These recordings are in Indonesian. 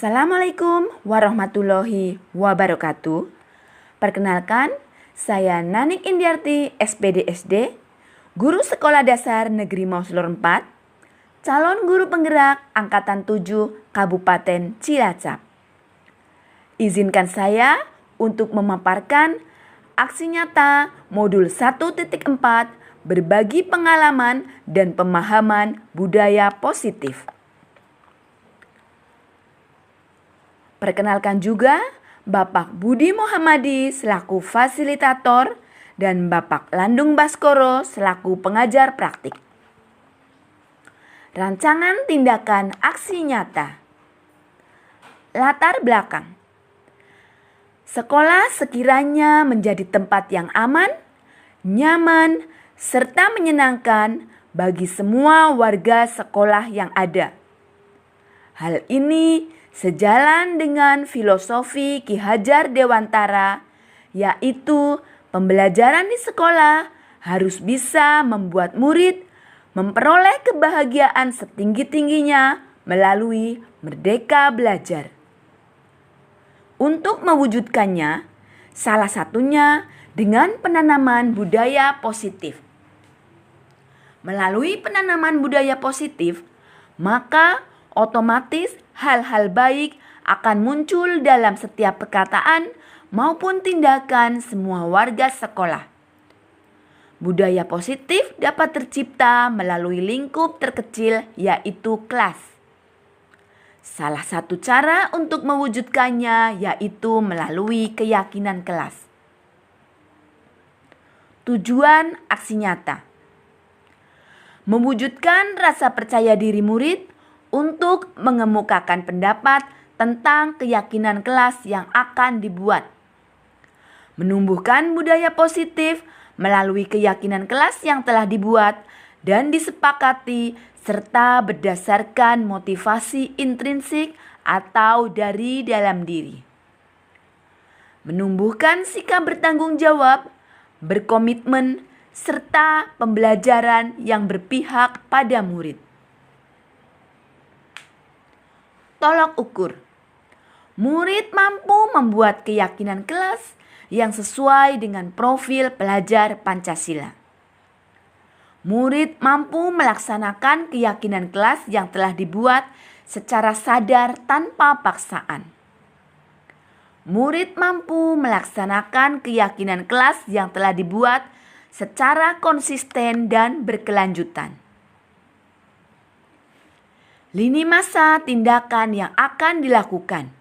Assalamualaikum warahmatullahi wabarakatuh. Perkenalkan, saya Nanik Indiarti, SPD SD, Guru Sekolah Dasar Negeri Mauslor 4, calon guru penggerak Angkatan 7 Kabupaten Cilacap. Izinkan saya untuk memaparkan aksi nyata modul 1.4 berbagi pengalaman dan pemahaman budaya positif. Perkenalkan juga Bapak Budi Muhammadi selaku fasilitator dan Bapak Landung Baskoro selaku pengajar praktik. Rancangan tindakan aksi nyata. Latar belakang. Sekolah sekiranya menjadi tempat yang aman, nyaman, serta menyenangkan bagi semua warga sekolah yang ada. Hal ini sejalan dengan filosofi Ki Hajar Dewantara, yaitu pembelajaran di sekolah harus bisa membuat murid memperoleh kebahagiaan setinggi-tingginya melalui merdeka belajar. Untuk mewujudkannya, salah satunya dengan penanaman budaya positif. Melalui penanaman budaya positif, maka otomatis hal-hal baik akan muncul dalam setiap perkataan maupun tindakan semua warga sekolah. Budaya positif dapat tercipta melalui lingkup terkecil, yaitu kelas. Salah satu cara untuk mewujudkannya yaitu melalui keyakinan kelas. Tujuan aksi nyata: mewujudkan rasa percaya diri murid untuk mengemukakan pendapat tentang keyakinan kelas yang akan dibuat. Menumbuhkan budaya positif melalui keyakinan kelas yang telah dibuat dan disepakati serta berdasarkan motivasi intrinsik atau dari dalam diri. Menumbuhkan sikap bertanggung jawab, berkomitmen, serta pembelajaran yang berpihak pada murid. Tolok ukur. Murid mampu membuat keyakinan kelas yang sesuai dengan profil pelajar Pancasila. Murid mampu melaksanakan keyakinan kelas yang telah dibuat secara sadar tanpa paksaan. Murid mampu melaksanakan keyakinan kelas yang telah dibuat secara konsisten dan berkelanjutan. Lini masa tindakan yang akan dilakukan.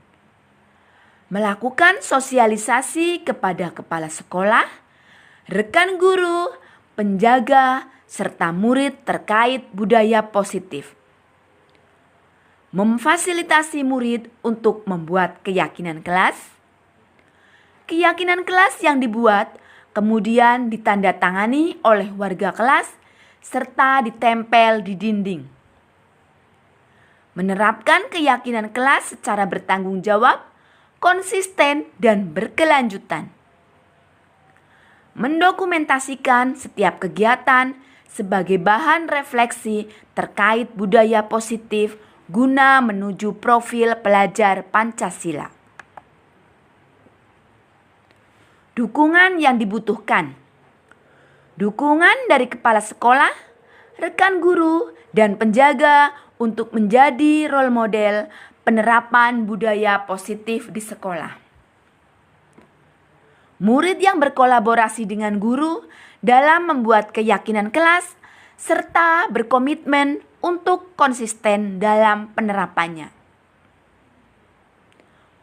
Melakukan sosialisasi kepada kepala sekolah, rekan guru, penjaga, serta murid terkait budaya positif. Memfasilitasi murid untuk membuat keyakinan kelas. Keyakinan kelas yang dibuat kemudian ditandatangani oleh warga kelas serta ditempel di dinding. Menerapkan keyakinan kelas secara bertanggung jawab, konsisten, dan berkelanjutan. Mendokumentasikan setiap kegiatan sebagai bahan refleksi terkait budaya positif guna menuju profil pelajar Pancasila. Dukungan yang dibutuhkan. Dukungan dari kepala sekolah, rekan guru, dan penjaga untuk menjadi role model penerapan budaya positif di sekolah. Murid yang berkolaborasi dengan guru dalam membuat keyakinan kelas serta berkomitmen untuk konsisten dalam penerapannya.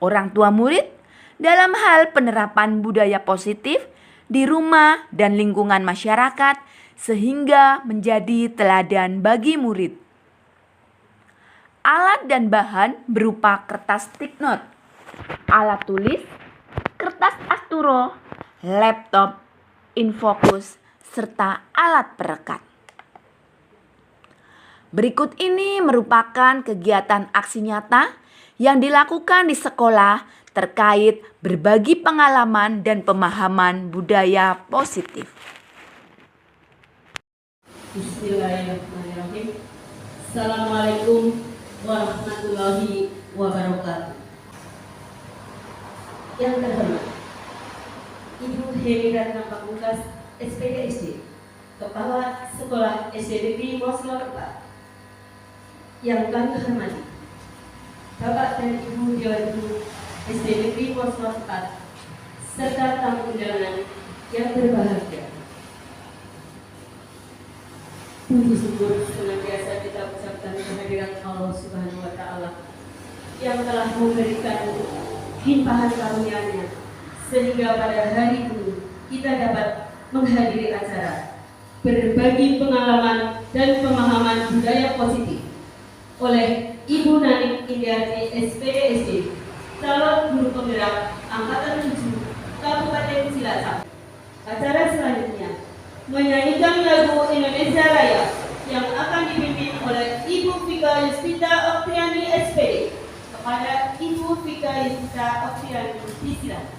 Orang tua murid dalam hal penerapan budaya positif di rumah dan lingkungan masyarakat sehingga menjadi teladan bagi murid. Alat dan bahan berupa kertas stick note, alat tulis, kertas asturo, laptop, infokus, serta alat perekat. Berikut ini merupakan kegiatan aksi nyata yang dilakukan di sekolah terkait berbagi pengalaman dan pemahaman budaya positif. Bismillahirrahmanirrahim. Assalamualaikum warahmatullahi wabarakatuh. Yang terhormat Ibu Heni Ratna Pamungkas, SPDSD, Kepala Sekolah SD Negeri Moslor 4. Yang kami hormati Bapak dan Ibu Dewan Guru SD Negeri Moslor 4 serta tamu undangan yang berbahagia. Puji syukur senantiasa kita ucapkan kehadiran Allah Subhanahu wa Ta'ala yang telah memberikan limpahan karunia-Nya sehingga pada hari ini kita dapat menghadiri acara berbagi pengalaman dan pemahaman budaya positif oleh Ibu Nanik Indiarti SPDSD, calon guru penggerak angkatan 7 Kabupaten Cilacap. Acara selanjutnya menyanyikan lagu Indonesia Raya yang akan dipimpin oleh Ibu Vika Yustita Oktiani SPD. Kepada Ibu Vika Yustita Oktiani disilakan.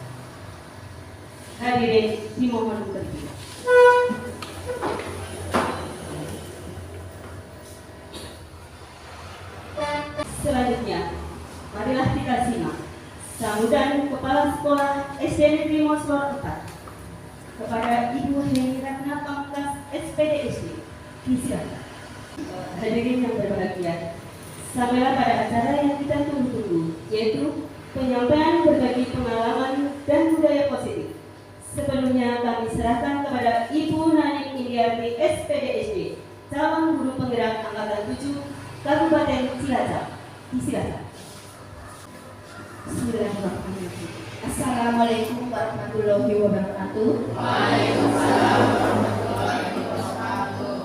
Hadirin dimohon berdiri. Selanjutnya, marilah kita simak sambutan Kepala Sekolah SD Negeri Moslor 4 kepada Ibu Heni Ratna Pamungkas SPDSD. Disilakan. Hadirin yang berbahagia, sampailah pada acara yang kita tunggu-tunggu, yaitu penyampaian berbagi pengalaman dan budaya positif. Sebelumnya kami serahkan kepada Ibu Nanik Indiarti SPDSD, calon guru penggerak angkatan 7 Kabupaten Cilacap. Disilakan. Bismillahirrahmanirrahim. Assalamualaikum warahmatullahi wabarakatuh. Waalaikumsalam warahmatullahi wabarakatuh.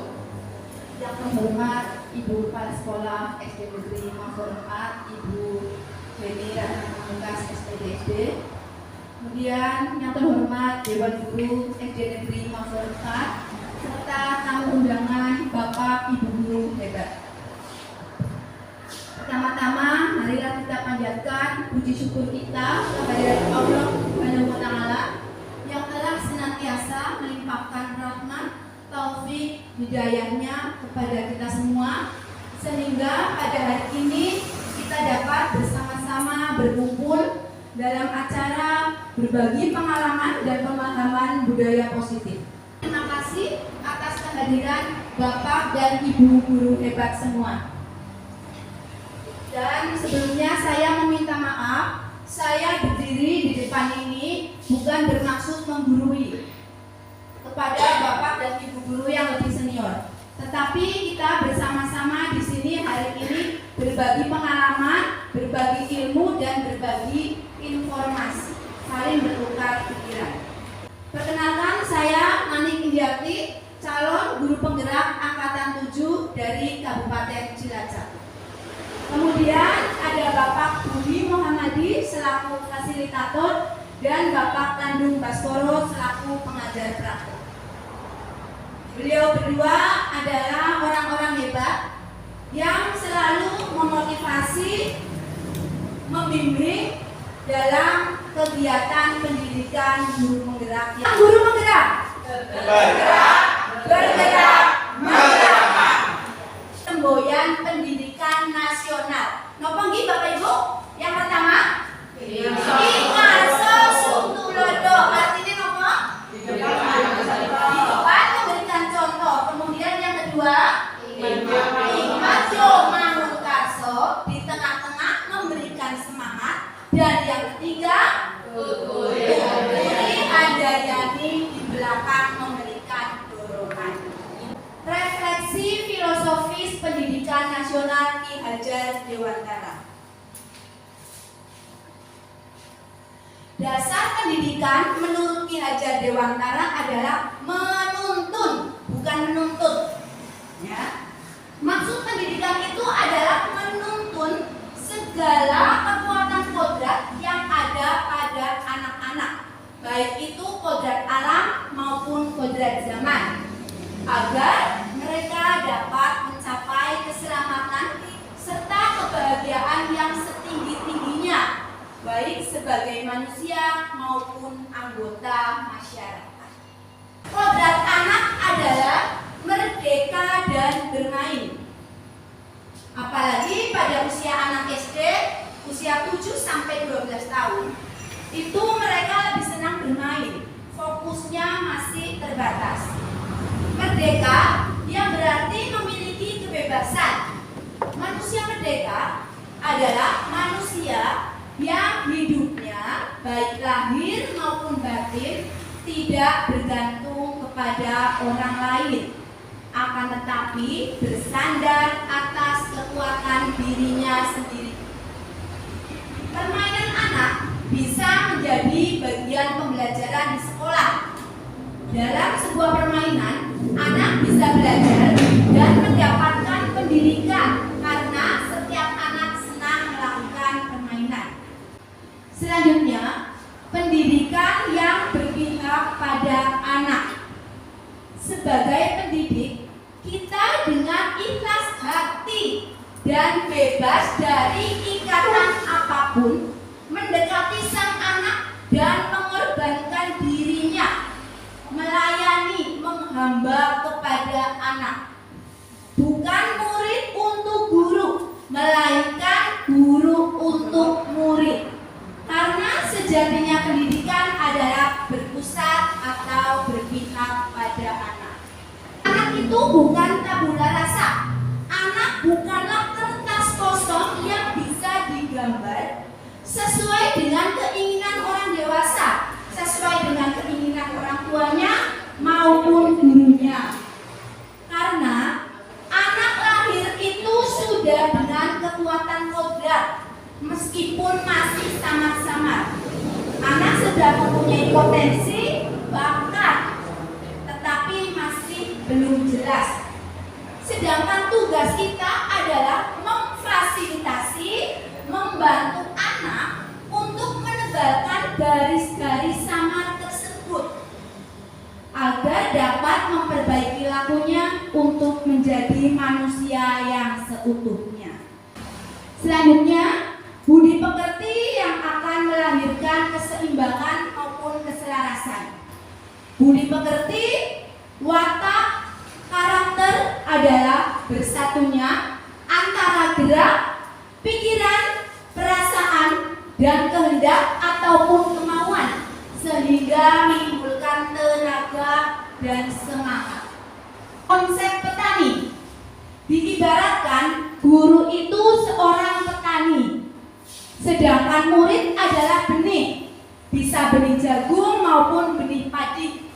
Yang terhormat Ibu Kepala Sekolah SD Negeri Moslor 4, Ibu Heni Ratna Pamungkas SPDSD. Kemudian yang terhormat Dewan Guru SD Negeri Moslor 4 serta tamu undangan Bapak Ibu guru hebat. Pertama-tama, marilah kita panjatkan puji syukur kita kepada Allah Subhanahu wa Ta'ala yang telah senantiasa melimpahkan rahmat, taufik, hidayahnya kepada kita semua, sehingga pada hari ini kita dapat bersama-sama berkumpul dalam acara berbagi pengalaman dan pemahaman budaya positif. Terima kasih atas kehadiran Bapak dan Ibu guru hebat semua. Dan sebelumnya saya meminta maaf, saya berdiri di depan ini bukan bermaksud menggurui kepada Bapak dan Ibu guru yang lebih senior, tetapi kita bersama-sama di sini hari ini berbagi pengalaman, berbagi ilmu dan berbagi informasi, saling bertukar pikiran. Perkenalkan, saya Nanik Indiarti, calon guru penggerak angkatan 7 dari Kabupaten Cilacap. Kemudian ada Bapak Budi Muhammadi selaku fasilitator dan Bapak Landung Baskoro selaku pengajar praktek. Beliau berdua adalah orang-orang hebat yang selalu memotivasi, membimbing dalam kegiatan pendidikan guru penggerak. Guru penggerak bergerak menggerakkan. Semboyan pendidikan nasional. Napa nggih Bapak Ibu? Yang pertama, Ingaso Suntulodo. Artinya napa? Depan memberikan contoh. Kemudian yang kedua, Ingajo Manungkaso, di tengah-tengah memberikan semangat. Dan yang ketiga, Tuturi Handayani, di belakang memberikan dorongan. Refleksi filosofis pendidikan nasional Ki Hajar Dewantara. Dasar pendidikan menurut Ki Hajar Dewantara adalah menuntun, bukan menuntut. Ya. Maksud pendidikan itu adalah menuntun segala kekuatan kodrat yang ada pada anak-anak, baik itu kodrat alam maupun kodrat zaman, agar mereka dapat mencapai keselamatan serta kebahagiaan yang setinggi-tingginya, baik sebagai manusia maupun anggota masyarakat. Kodrat anak adalah merdeka dan bermain. Apalagi pada usia anak SD, usia 7 sampai 12 tahun, itu mereka lebih senang bermain, fokusnya masih terbatas. Merdeka yang berarti memiliki kebebasan. Manusia merdeka adalah manusia yang hidupnya baik lahir maupun batin tidak bergantung kepada orang lain, akan tetapi bersandar atas kekuatan dirinya sendiri. Permainan anak bisa menjadi bagian pembelajaran di sekolah. Dalam sebuah permainan, anak bisa belajar dan mendapatkan pendidikan karena setiap anak senang melakukan permainan. Selanjutnya, pendidikan yang berpihak pada anak. Sebagai pendidik, kita dengan ikhlas hati dan bebas dari ikatan apapun mendekati sang anak dan mengorbankan dirinya, melayani, menghamba kepada anak. Bukan murid untuk guru, melainkan guru untuk murid. Karena sejatinya pendidikan adalah berpusat atau berpihak pada anak. Anak itu bukan tabula rasa. Anak bukanlah kertas kosong yang bisa digambar sesuai dengan keinginan orang dewasa, sesuai dengan keinginan orang tuanya maupun gurunya. Karena anak lahir itu sudah dengan kekuatan kodrat, meskipun masih samar-samar. Anak sudah mempunyai potensi, bakat, tetapi masih belum jelas. Sedangkan tugas kita adalah memfasilitasi, membantu anak untuk menebalkan garis-garis samar tersebut agar dapat memperbaiki lakunya untuk menjadi manusia yang seutuhnya. Selanjutnya, budi pekerti yang akan melahirkan keseimbangan maupun keselarasan. Budi pekerti, watak, karakter adalah bersatunya antara gerak, pikiran, perasaan, dan kehendak ataupun kemauan sehingga menimbulkan tenaga dan semangat. Konsep petani diibaratkan guru itu seorang petani, sedangkan murid adalah benih, bisa benih jagung maupun benih padi.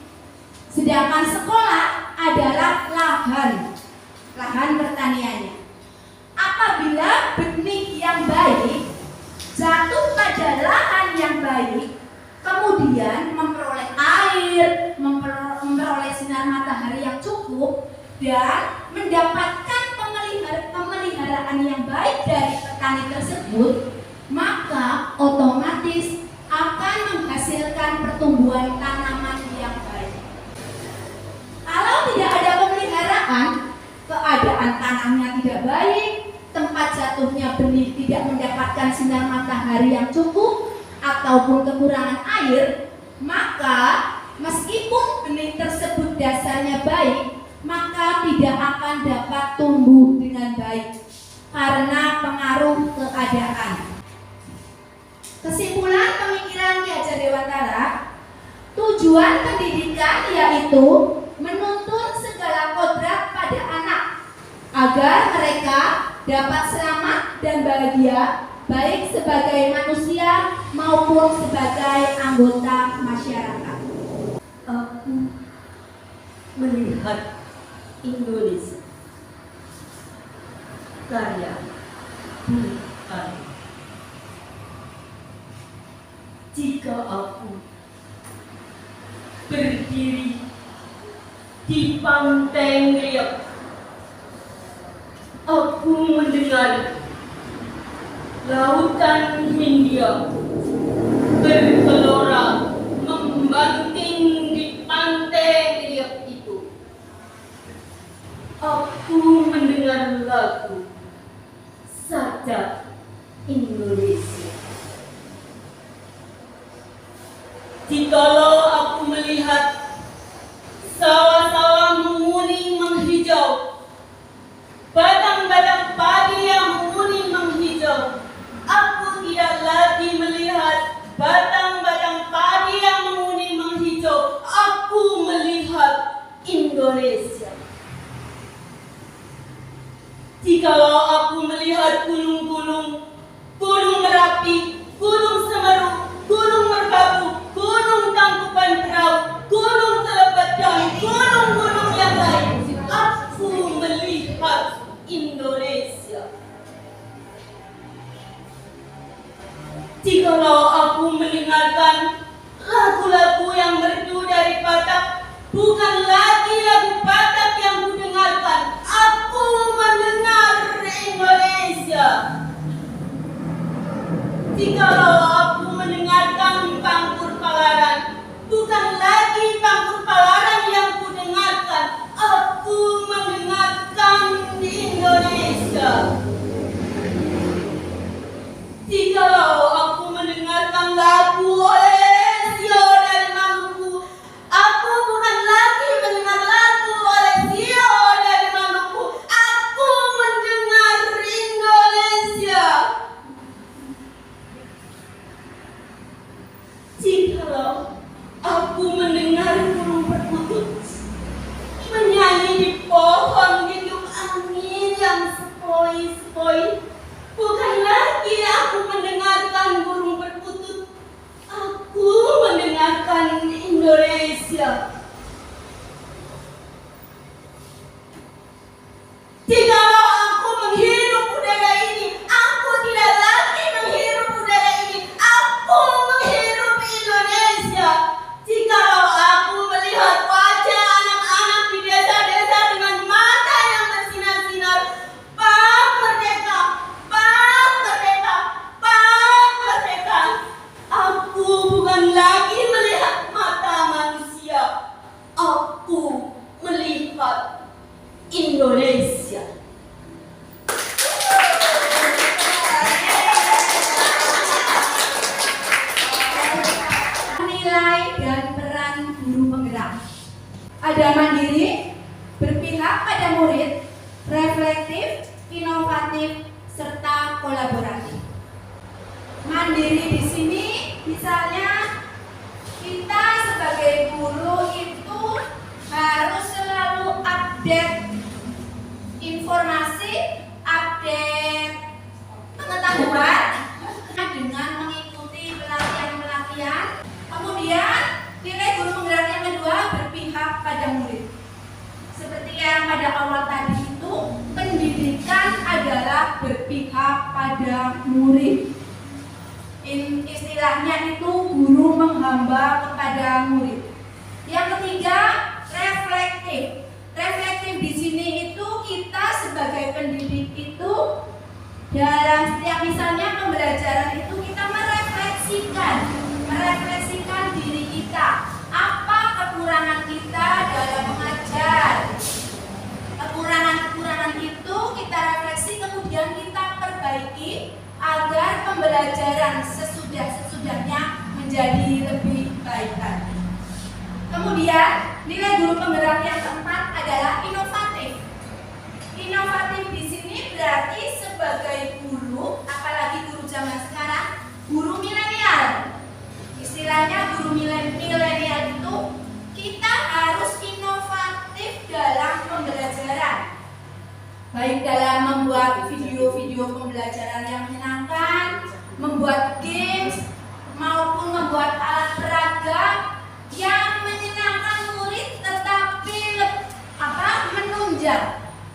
Sedangkan sekolah adalah lahan pertaniannya. Apabila benih yang baik jatuh pada lahan yang baik, kemudian memperoleh air, memperoleh sinar matahari yang cukup, dan mendapatkan pemeliharaan yang baik dari petani tersebut, maka otomatis akan menghasilkan pertumbuhan tanaman yang baik. Kalau tidak ada pemeliharaan, keadaan tanamnya tidak baik, tempat jatuhnya benih tidak mendapatkan sinar matahari yang cukup, ataupun kekurangan air, maka meskipun benih tersebut dasarnya baik, maka tidak akan dapat tumbuh dengan baik karena pengaruh keadaan. Kesimpulan pemikiran Ki Hajar Dewantara, tujuan pendidikan yaitu menuntun segala kodrat pada anak agar mereka dapat selamat dan bahagia baik sebagai manusia maupun sebagai anggota masyarakat. Aku melihat Indonesia karya Bung Karno. Jika aku berdiri di pantai Ngeliat, aku mendengar lautan Hindia bergelora membanting di pantai Ngeliat itu. Aku mendengar lagu Sajak Indonesia. Jikalau aku melihat sawah-sawah menguning menghijau, batang-batang padi yang menguning menghijau, aku Jikalau aku melihat gunung-gunung, Gunung Merapi, Gunung Semeru, Gunung Merbabu, Gunung Tangkuban Perahu, Gunung Telepat, dan gunung-gunung yang lain, aku melihat Indonesia. Jikalau aku mendengarkan lagu-lagu yang merdu dari Batak, bukan lagi lagu Batak yang kudengarkan, aku mendengar Indonesia. Jikalau aku mendengarkan Pangkur Palaran, bukan lagi Pangkur Palaran yang kudengarkan, aku mendengarkan di Indonesia. Jikalau aku mendengarkan lagu oleh Sio dari Maluku, aku bukan lagi mendengar lagu oleh Sio dari Maluku, aku mendengar Indonesia. Jikalau aku mendengar burung perkutut menyanyi di pohon ginduk angin yang sepoi-sepoi, bukan lagi aku mendengarkan burung perkutut, aku mendengarkan Indonesia. Jikalau aku menghirup udara ini, aku tidak lagi menghirup udara ini, aku menghirup Indonesia. Jikalau aku melihat wajah anak-anak di desa-desa dengan mata yang bersinar-sinar, Pak Merdeka, Pak Merdeka, Pak Merdeka, aku bukan lagi melihat mata manusia, aku melihat Indonesia. Nilai dan peran guru penggerak. Ada mandiri, berpihak pada murid, reflektif, inovatif, serta kolaboratif. Mandiri di sini misalnya kita sebagai guru itu harus selalu update informasi, update pengetahuan dengan mengikuti pelatihan-pelatihan. Kemudian nilai guru penggerak yang kedua berpihak pada murid. Seperti yang pada awal tadi itu, pendidikan adalah berpihak pada murid. Istilahnya itu guru menghamba kepada murid. Yang ketiga, reflektif. Reflektif di sini itu kita sebagai pendidik itu dalam setiap misalnya pembelajaran itu kita merefleksikan diri kita. Apa kekurangan kita dalam mengajar? Kekurangan-kekurangan itu kita refleksi, kemudian kita perbaiki agar pembelajaran sesudahnya menjadi lebih baik lagi. Kemudian nilai guru penggerak yang keempat adalah inovatif. Inovatif di sini berarti sebagai guru, apalagi guru zaman sekarang, guru milenial. Istilahnya guru milenial itu kita harus inovatif dalam pembelajaran. Baik dalam membuat video-video pembelajaran yang menyenangkan, membuat games, maupun membuat alat peraga yang menyenangkan murid tetapi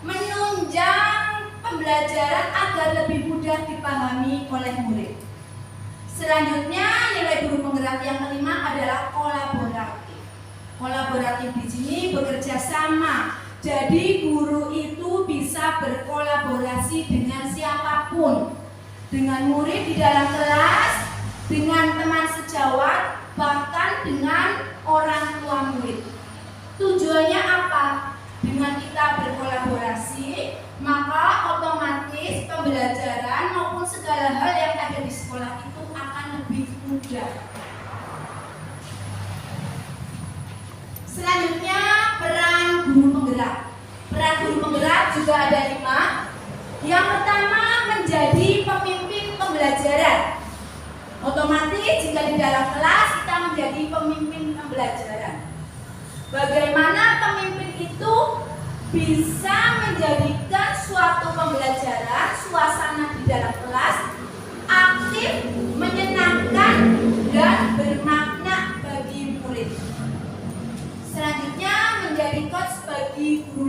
menunjang pembelajaran agar lebih mudah dipahami oleh murid. Selanjutnya nilai guru penggerak yang kelima adalah kolaboratif. Kolaboratif di sini bekerja sama. Jadi guru itu bisa berkolaborasi dengan siapapun, dengan murid di dalam kelas, dengan teman sejawat, bahkan dengan orang tua murid. Tujuannya apa? Dengan kita berkolaborasi, maka otomatis pembelajaran maupun segala hal yang ada di sekolah itu akan lebih mudah. Selanjutnya peran guru penggerak. Peran guru penggerak juga ada 5. Yang pertama menjadi pemimpin pembelajaran. Otomatis jika di dalam kelas kita menjadi pemimpin pembelajaran. Bagaimana pemimpin itu bisa menjadikan suatu pembelajaran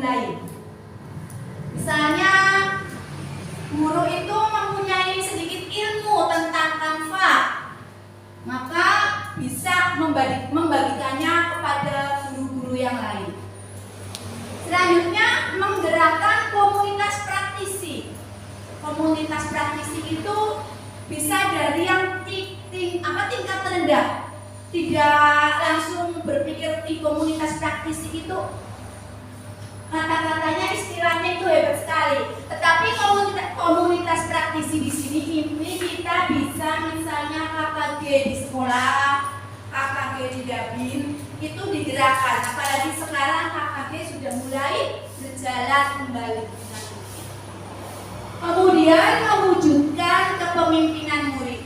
lain. Misalnya, guru itu mempunyai sedikit ilmu tentang Canva, maka bisa membagikannya kepada guru-guru yang lain. Selanjutnya, menggerakkan komunitas praktisi. Komunitas praktisi itu bisa dari yang tingkat terendah, tidak langsung berpikir di komunitas praktisi itu kata-katanya, istilahnya itu hebat sekali. Tetapi komunitas praktisi di sini ini kita bisa misalnya KKG di sekolah, KKG di Dabin itu digerakkan. Apalagi sekarang KKG sudah mulai berjalan kembali. Kemudian mewujudkan kepemimpinan murid.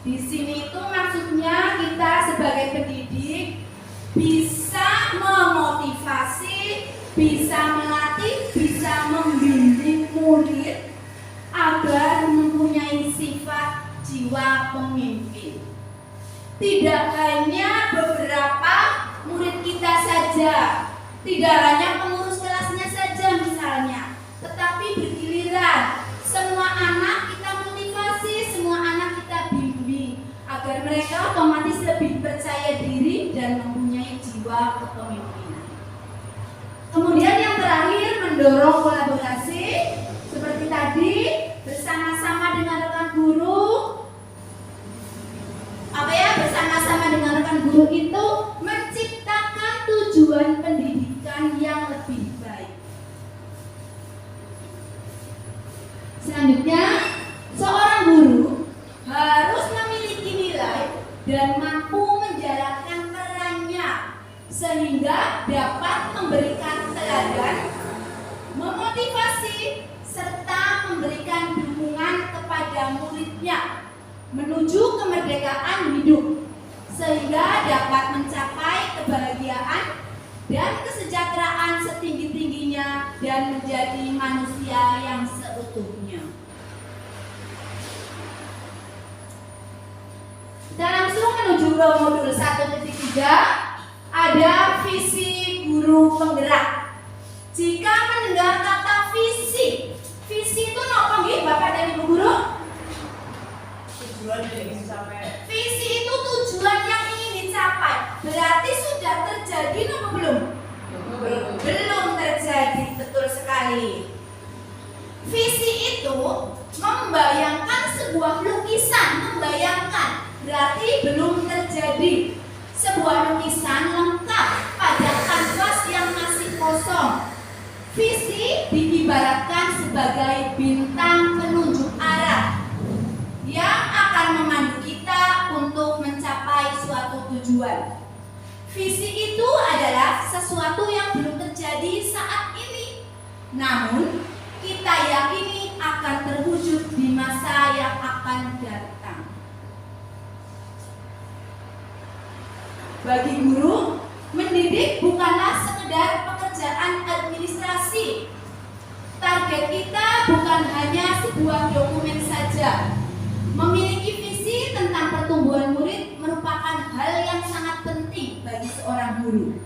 Di sini itu maksudnya kita sebagai pendidik bisa memotivasi, bisa melatih, bisa membimbing murid agar mempunyai sifat jiwa pemimpin. Tidak hanya beberapa murid kita saja, tidak hanya pengurus kelasnya saja misalnya, tetapi bergiliran. Semua anak kita motivasi, semua anak kita bimbing agar mereka otomatis lebih percaya diri dan mempunyai jiwa kepemimpinan. Kemudian yang terakhir, mendorong kolaborasi seperti tadi, bersama-sama dengan rekan guru. Bersama-sama dengan rekan guru itu menciptakan tujuan pendidikan yang lebih baik. Selanjutnya, seorang guru harus memiliki nilai dan mampu menjalankan perannya sehingga dapat memberikan teladan, memotivasi, serta memberikan dukungan kepada muridnya menuju kemerdekaan hidup sehingga dapat mencapai kebahagiaan dan kesejahteraan setinggi-tingginya dan menjadi manusia yang seutuhnya. Kita langsung menuju ke modul 1.3. Ada visi guru penggerak. Jika mendengar kata visi itu apa nggih Bapak dan Ibu guru? Visi itu tujuan yang ingin dicapai. Berarti sudah terjadi atau belum? Belum terjadi, betul sekali. Visi itu membayangkan sebuah lukisan, berarti belum terjadi. Sebuah lukisan lengkap pada kanvas yang masih kosong. Visi diibaratkan sebagai bintang penunjuk arah yang akan memandu kita untuk mencapai suatu tujuan. Visi itu adalah sesuatu yang belum terjadi saat ini, namun kita yakini akan terwujud di masa yang akan datang. Bagi guru, mendidik bukanlah sekedar pekerjaan administrasi. Target kita bukan hanya sebuah dokumen saja. Memiliki visi tentang pertumbuhan murid merupakan hal yang sangat penting bagi seorang guru.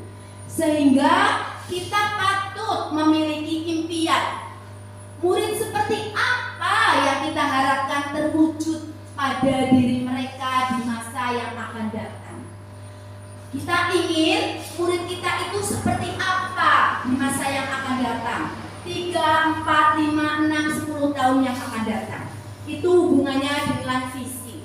Sehingga kita patut memiliki impian. Murid seperti apa yang kita harapkan terwujud pada diri mereka di masa yang akan datang. Kita ingin murid kita itu seperti apa di masa yang akan datang. 3, 4, 5, 6, 10 tahun yang akan datang. Itu hubungannya dengan visi.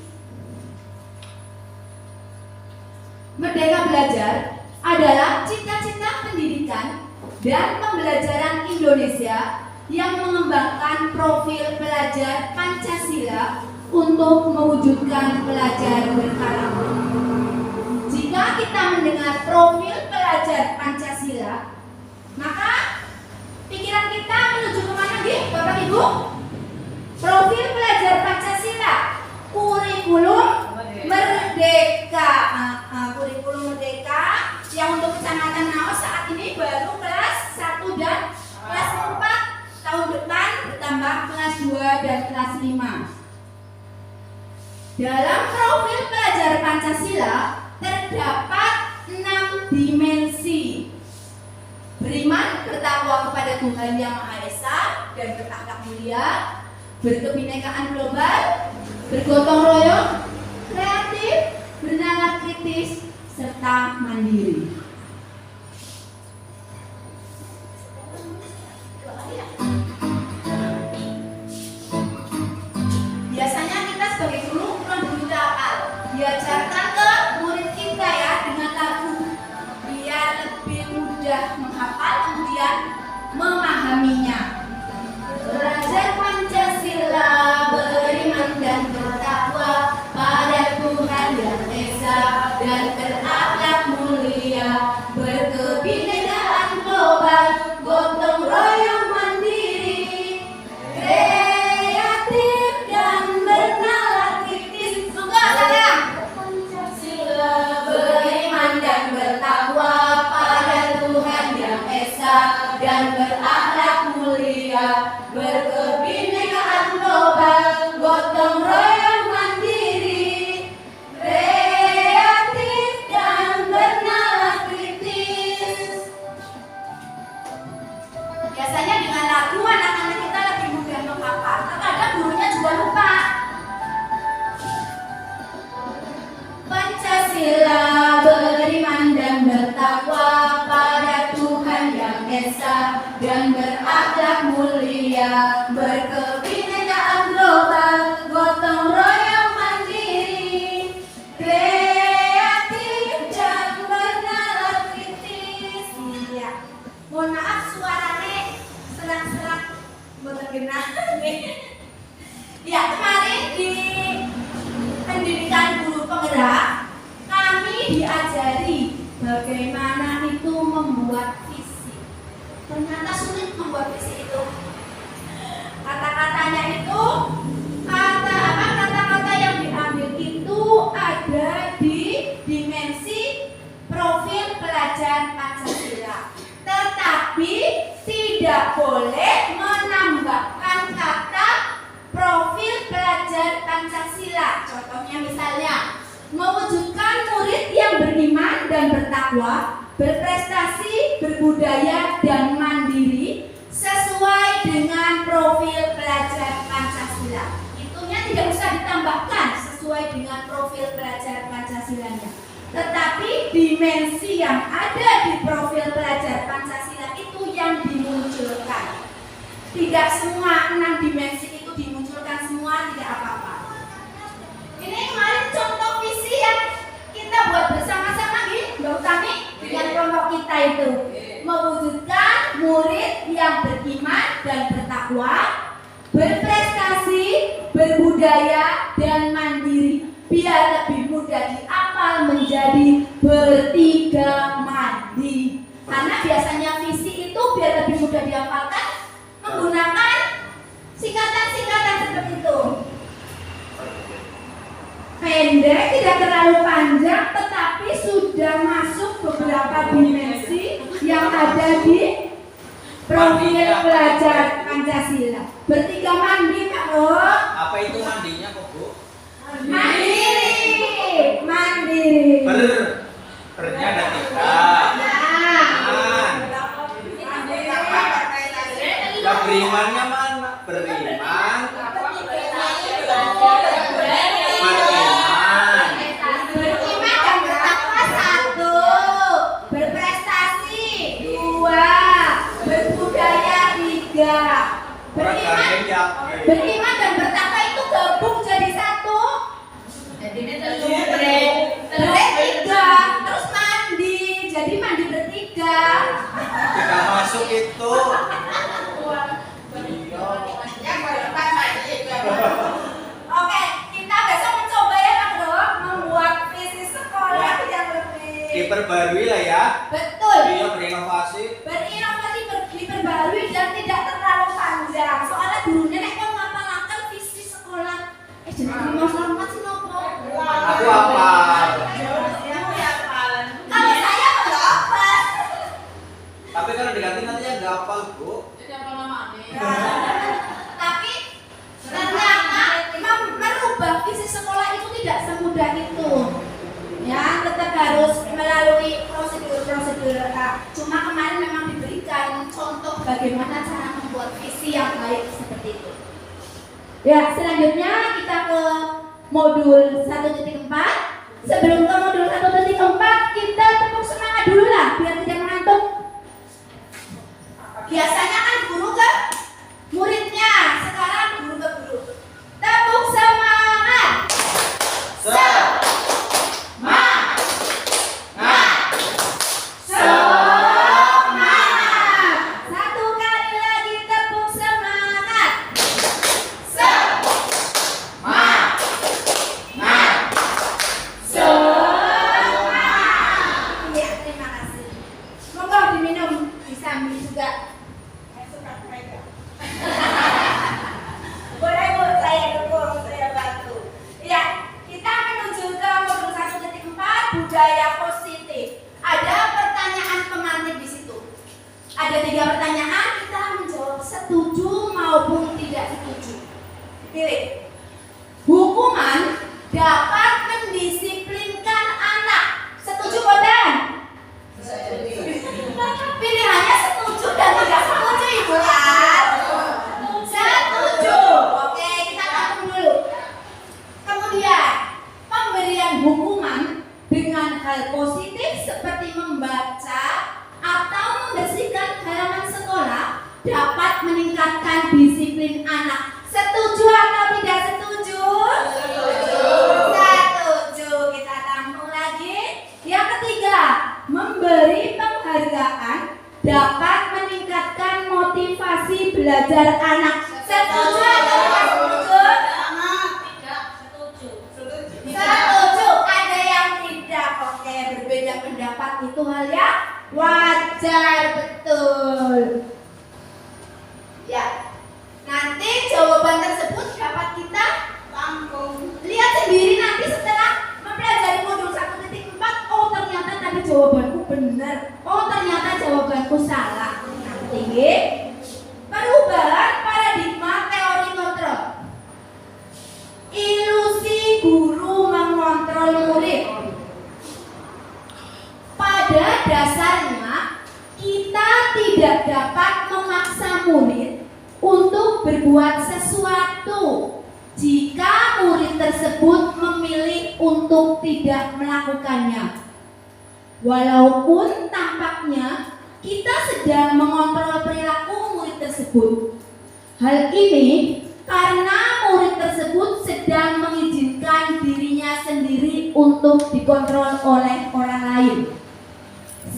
Merdeka Belajar adalah cita-cita pendidikan dan pembelajaran Indonesia yang mengembangkan profil pelajar Pancasila untuk mewujudkan pelajar berkarakter. Jika kita mendengar profil pelajar Pancasila, maka pikiran kita menuju kemana nih, Bapak Ibu? Profil pelajar Pancasila, kurikulum merdeka. Kurikulum merdeka yang untuk Kecamatan Naos saat ini baru kelas 1 dan kelas 4. Tahun depan bertambah kelas 2 dan kelas 5. Dalam profil pelajar Pancasila terdapat 6 dimensi. kepada Tuhan Yang Maha Esa dan berakhlak mulia, berkebinekaan global, bergotong royong, kreatif, bernalar kritis, serta mandiri. Biasanya kita sebagai guru memberi hafal, diajarkan ke murid kita ya dengan lagu biar lebih mudah menghafal kemudian memahaminya. Belajar Pancasila, beriman dan bertakwa pada Tuhan Yang Esa dan berakhlak mulia, berkebinekaan global, gotong royong mandiri, kreatif dan bernalar kritis. Suka saya Pancasila, beriman dan bertakwa pada Tuhan Yang Esa dan berakhlak mulia, berkebinekaan global, gotong royong mandiri, kreatif dan bernalar kritis. Biasanya dengan lagu anak-anak kita lebih mudah menghafal. Terkadang gurunya juga lupa. Pancasila, beriman dan bertakwa pada Tuhan Yang Esa dan berakhlak mulia, berkebinekaan global, gotong royong mandiri, kreatif dan bernalar kritis. Iya. Mohon maaf suaranya serak-serak boten genah. Ya, kemarin di pendidikan guru penggerak kami diajari bagaimana itu membuat visi. Ternyata sulit membuat visi itu. Kata-katanya itu kata-kata yang diambil itu ada di dimensi profil pelajar Pancasila. Tetapi tidak boleh menambahkan kata profil pelajar Pancasila. Contohnya misalnya mewujudkan murid yang beriman dan bertakwa, berprestasi, berbudaya dan mandiri sesuai dengan profil pelajar Pancasila. Itunya tidak usah ditambahkan sesuai dengan profil pelajar Pancasilanya. Tetapi dimensi yang ada di profil pelajar Pancasila itu yang dimunculkan. Tidak semua 6 dimensi itu dimunculkan semua, tidak apa-apa. Ini kemarin contoh visi yang kita buat bersama-sama Mbak Utami dengan kelompok kita itu. Mewujudkan murid yang beriman dan bertakwa, berprestasi, berbudaya dan mandiri. Biar lebih mudah dihafal menjadi bertiga mandi. Karena biasanya visi itu biar lebih mudah dihafalkan menggunakan singkatan-singkatan seperti itu. Pendek, tidak terlalu panjang, tetapi sudah masuk beberapa dimensi yang ada di profil pelajar Pancasila. Bertiga mandi, Pak Bro. Apa itu mandinya kok, Bu? Mandiri. Mandiri. Bernya ada 3. Berimannya mana? Beriman. Beriman dan bertakwa 1, berprestasi 2, berbudaya 3. Beriman dan bertakwa itu gabung jadi 1. Jadi ini telur 3, terus mandi, jadi mandi bertiga. Tidak masuk itu. Oke, kita besok mencoba ya Pak Bro, membuat visi sekolah yang lebih Diperbarui lah ya. betul. Iya, berinovasi. Berinovasi, diperbarui dan tidak terlalu panjang. Soalnya gurunya nek kon ngapalaken visi sekolah. Jadi Mas Rahmat sih nopo? Aku apa? Kalau saya enggak apa. Tapi kalau diganti nanti ya nggak hafal, Bu. Tapi ternyata merubah visi sekolah itu tidak semudah itu. Ya, tetap harus melalui prosedur-prosedur. Cuma kemarin memang diberikan memberikan contoh bagaimana cara membuat visi yang baik seperti itu. Ya, selanjutnya kita ke modul 1.4. Sebelum ke modul 1.4, kita tepuk semangat dulu lah biar tidak mengantuk. Biasanya kan guru ke muridnya, sekarang guru ke guru. Tepuk semangat. Semangat. Semangat. Satu kali lagi tepuk semangat. Semangat. Semangat. Ya, terima kasih. Semoga diminum disambi juga. Boleh Bu, saya dukung, saya bantu. Ya, kita menuju ke modul 1.4 budaya positif. Ada pertanyaan pengantin di situ. Ada 3 pertanyaan, kita menjawab setuju maupun tidak setuju. Pilih. Hukuman dapat mendisiplinkan anak. Setuju Bodan? Pilihannya setuju dan tidak setuju Ibu ya. Setuju. Oke, kita tahu dulu. Kemudian, pemberian hukuman dengan hal positif seperti membaca atau membersihkan halaman sekolah dapat meningkatkan disiplin anak. Setuju atau tidak setuju? Setuju. Setuju. Kita tampung lagi. Yang ketiga, memberi penghargaan dapat meningkatkan motivasi belajar anak. Setuju atau tidak setuju? Tidak setuju. Setuju. Ada yang tidak. Oke, berbeda pendapat itu hal yang wajar, betul. Ya, nanti jawaban tersebut dapat kita tampung. Lihat sendiri nanti setelah mempelajari modul 1.4. Oh, ternyata tadi jawabanku benar. Oh, ternyata jawabanku salah. Nanti perubahan paradigma teori kontrol. Ilusi guru mengontrol murid. Pada dasarnya kita tidak dapat memaksa murid untuk berbuat sesuatu jika murid tersebut memilih untuk tidak melakukannya. Walaupun tampaknya kita sedang mengontrol perilaku murid tersebut. Hal ini karena murid tersebut sedang mengizinkan dirinya sendiri untuk dikontrol oleh orang lain.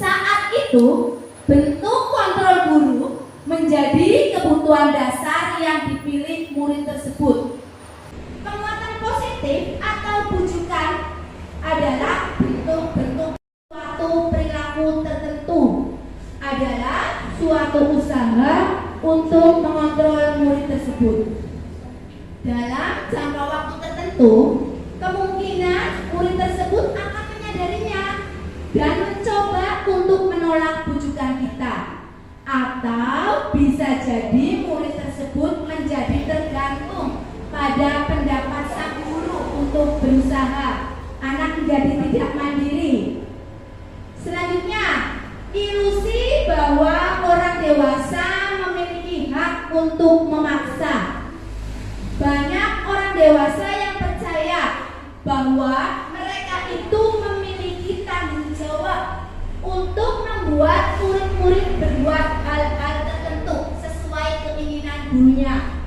Saat itu, bentuk kontrol guru menjadi kebutuhan dasar yang dipilih murid tersebut. Penguatan positif atau bujukan adalah bentuk-bentuk suatu perilaku tertentu, adalah suatu usaha untuk mengontrol murid tersebut. Dalam jangka waktu tertentu, kemungkinan murid tersebut akan menyadarinya dan mencoba untuk menolak bujukan kita. Atau bisa jadi murid tersebut menjadi tergantung pada pendapat sang guru untuk berusaha. Anak menjadi tidak mandiri. Selanjutnya, ilusi bahwa orang dewasa memiliki hak untuk memaksa. Banyak orang dewasa yang percaya bahwa mereka itu memiliki tanggung jawab untuk membuat murid-murid berbuat hal-hal tertentu sesuai keinginan gurunya.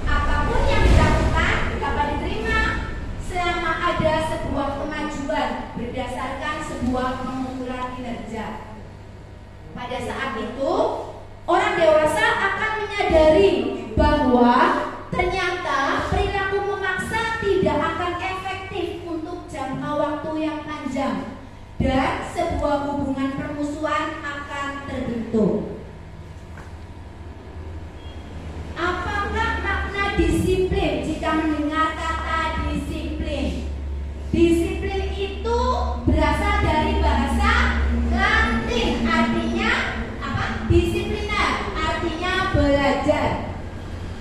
Apapun yang dilakukan dapat diterima selama ada sebuah kemajuan berdasarkan sebuah pengukuran kinerja. Pada saat itu, orang dewasa akan menyadari bahwa ternyata perilaku memaksa tidak akan efektif untuk jangka waktu yang panjang dan sebuah hubungan permusuhan akan terbentuk. Apakah makna disiplin jika mendengar kata disiplin? Disiplin itu berasal dari bahasa Latin, artinya apa? Disipliner, artinya belajar.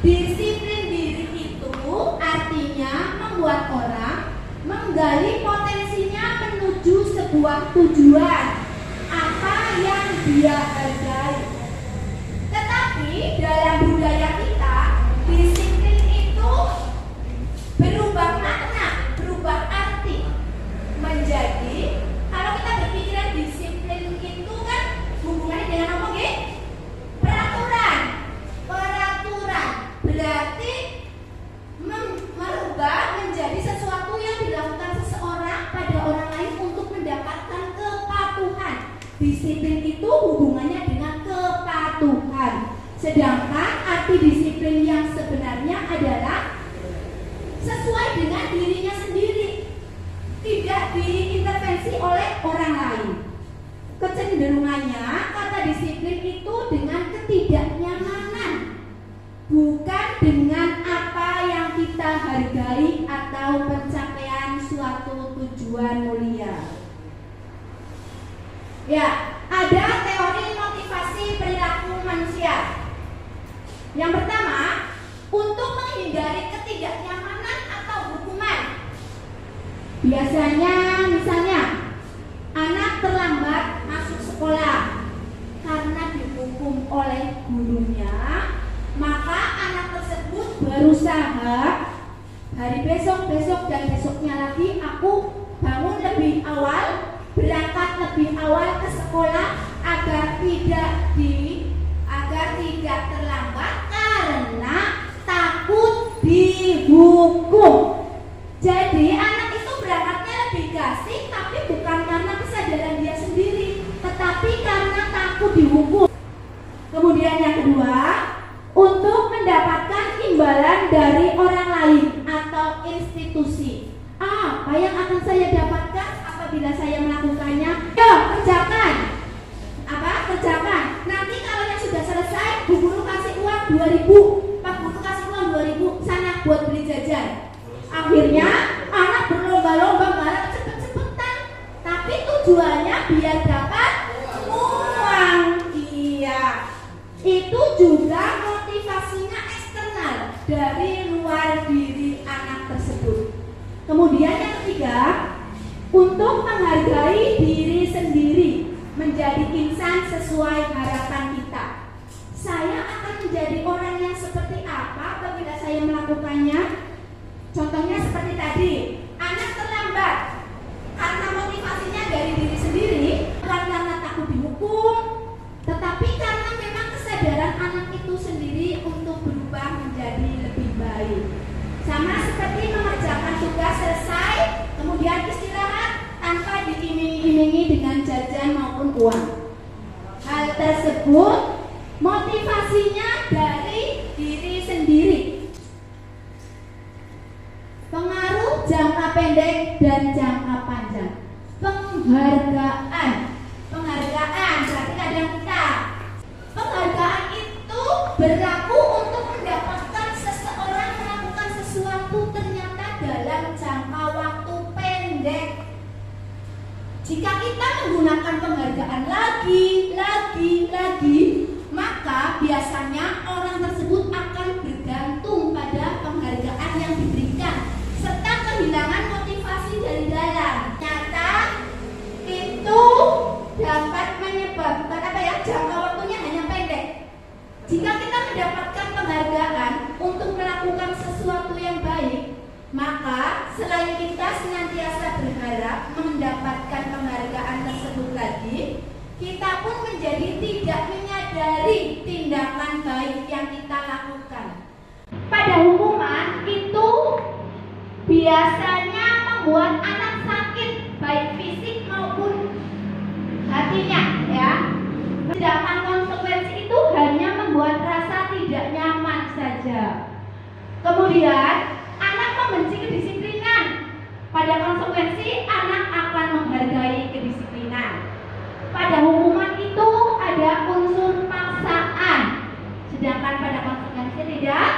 Disiplin diri itu artinya membuat orang menggali potensinya menuju sebuah tujuan apa yang dia hargai. arti disiplin yang sebenarnya adalah sesuai dengan dirinya sendiri, tidak diintervensi oleh orang lain. Kecenderungannya kata disiplin itu dengan ketidaknyamanan, bukan dengan apa yang kita hargai atau pencapaian suatu tujuan mulia. Ya, ada teori motivasi perilaku manusia. Yang pertama, untuk menghindari ketidaknyamanan atau hukuman. Biasanya misalnya anak terlambat masuk sekolah karena dihukum oleh gurunya, maka anak tersebut berusaha hari besok dan besoknya lagi aku bangun lebih awal, berangkat lebih awal ke sekolah agar tidak terlambat karena takut dihukum. Jadi anak itu berangkatnya lebih gasik, tapi bukan karena kesadaran dia sendiri, tetapi karena takut dihukum. Kemudian yang kedua, untuk mendapatkan imbalan dari orang lain atau institusi. Apa yang akan saya dapatkan apabila saya melakukannya? Yo, kerjakan. Kerjakan. Nanti kalau yang sudah selesai, Bu Guru kasih uang 2.000, Pak Guru kasih uang 2.000, sana buat beli jajan. Akhirnya anak berlomba-lomba garap cepet-cepetan, tapi tujuannya biar dapat uang. Iya, itu juga motivasinya eksternal dari luar diri anak tersebut. Kemudian yang ketiga, untuk menghargai diri sendiri, menjadi insan sesuai harapan kita. Saya akan menjadi orang yang seperti apa apabila saya melakukannya? Contohnya seperti tadi, anak terlambat karena motivasinya dari diri sendiri, bukan karena takut dihukum, tetapi karena memang kesadaran anak itu sendiri untuk berubah menjadi lebih baik. Sama seperti mengerjakan tugas selesai, kemudian istirahat tanpa diiming-imingi dengan jajan maupun uang. Hal tersebut motivasinya dari diri sendiri. Pengaruh jangka pendek dan jangka panjang. Penghargaan berarti kadang kita. Penghargaan itu berlaku untuk mendapatkan seseorang melakukan sesuatu ternyata dalam jangka waktu pendek. Jika kita menggunakan penghargaan lagi, maka biasanya orang tersebut akan bergantung pada penghargaan yang diberikan serta kehilangan motivasi dari dalam. Nyata itu dapat menyebabkan jangka waktunya hanya pendek. Jika kita mendapatkan penghargaan untuk melakukan sesuatu yang baik, maka selain kita senantiasa berharap mendapatkan penghargaan tersebut lagi, kita pun menjadi tidak menyadari tindakan baik yang kita lakukan. Pada hukuman itu biasanya membuat anak sakit baik fisik maupun hatinya, ya. Sedangkan konsekuensi itu hanya membuat rasa tidak nyaman saja. Kemudian anak membenci kedisiplinan. Pada konsekuensi anak akan menghargai kedisiplinan. Pada hukuman itu ada unsur paksaan, sedangkan pada konsekuensi tidak.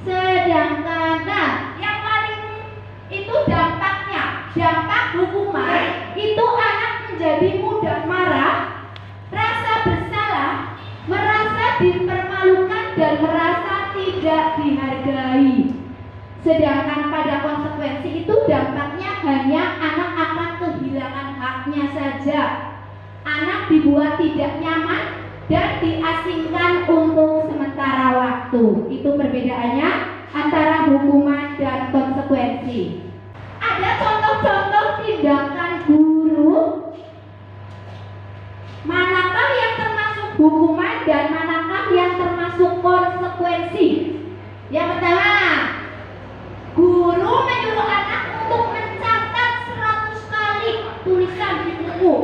Sedangkan yang paling itu dampaknya, dampak hukuman itu anak menjadi mudah marah, rasa bersalah, merasa dipermalukan dan merasa tidak dihargai. Sedangkan pada konsekuensi itu dampaknya hanya anak akan kehilangan haknya saja. Anak dibuat tidak nyaman dan diasingkan untuk sementara waktu. Itu perbedaannya antara hukuman dan konsekuensi. Ada contoh-contoh tindakan guru, manakah yang termasuk hukuman dan manakah yang termasuk konsekuensi. Yang pertama, guru menyuruh anak untuk mencatat 100 kali tulisan di buku.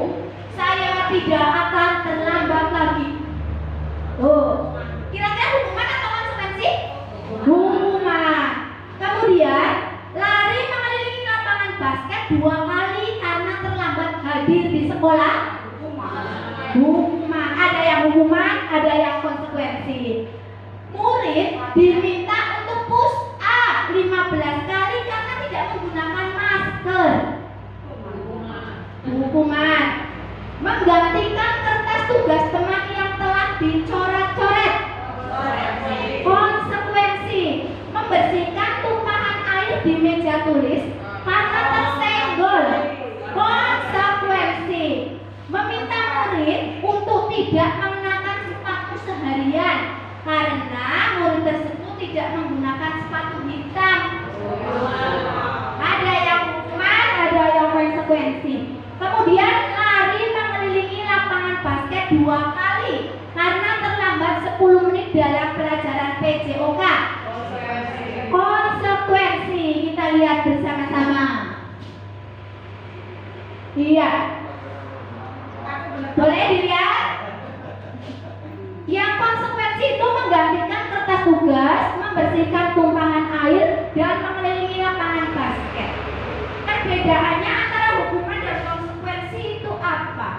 Saya tidak akan terlambat lagi. konsekuensi. Murid diminta untuk push up 15 kali karena tidak menggunakan masker. Hukuman. Menggantikan kertas tugas teman yang telah dicoret-coret. Konsekuensi. Membersihkan tumpahan air di meja tulis karena tersenggol. Konsekuensi. Meminta murid untuk tidak mengenakan sepatu seharian karena murid tersebut tidak menggunakan sepatu hitam. Ada yang hukuman, ada yang konsekuensi. Kemudian lari mengelilingi lapangan basket 2 kali karena terlambat 10 menit dalam pelajaran PJOK. Konsekuensi. Kita lihat bersama-sama. Iya. Boleh dilihat? Yang konsekuensi itu menggantikan kertas tugas, membersihkan tumpahan air, dan mengelilingi lapangan basket. Perbedaannya antara hukuman dan konsekuensi itu apa?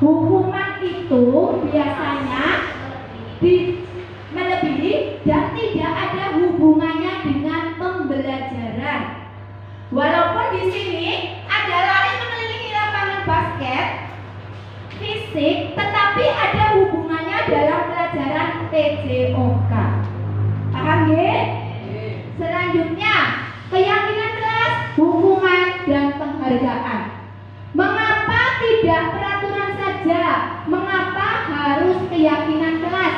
Hukuman itu biasanya melebihi dan tidak ada hubungannya dengan pembelajaran. Walaupun di sini ada lari mengelilingi lapangan basket fisik, tetapi ada hubungannya dalam pelajaran PJOK. Paham ya? Selanjutnya, keyakinan kelas, hukuman, dan penghargaan. Mengapa tidak peraturan saja? Mengapa harus keyakinan kelas?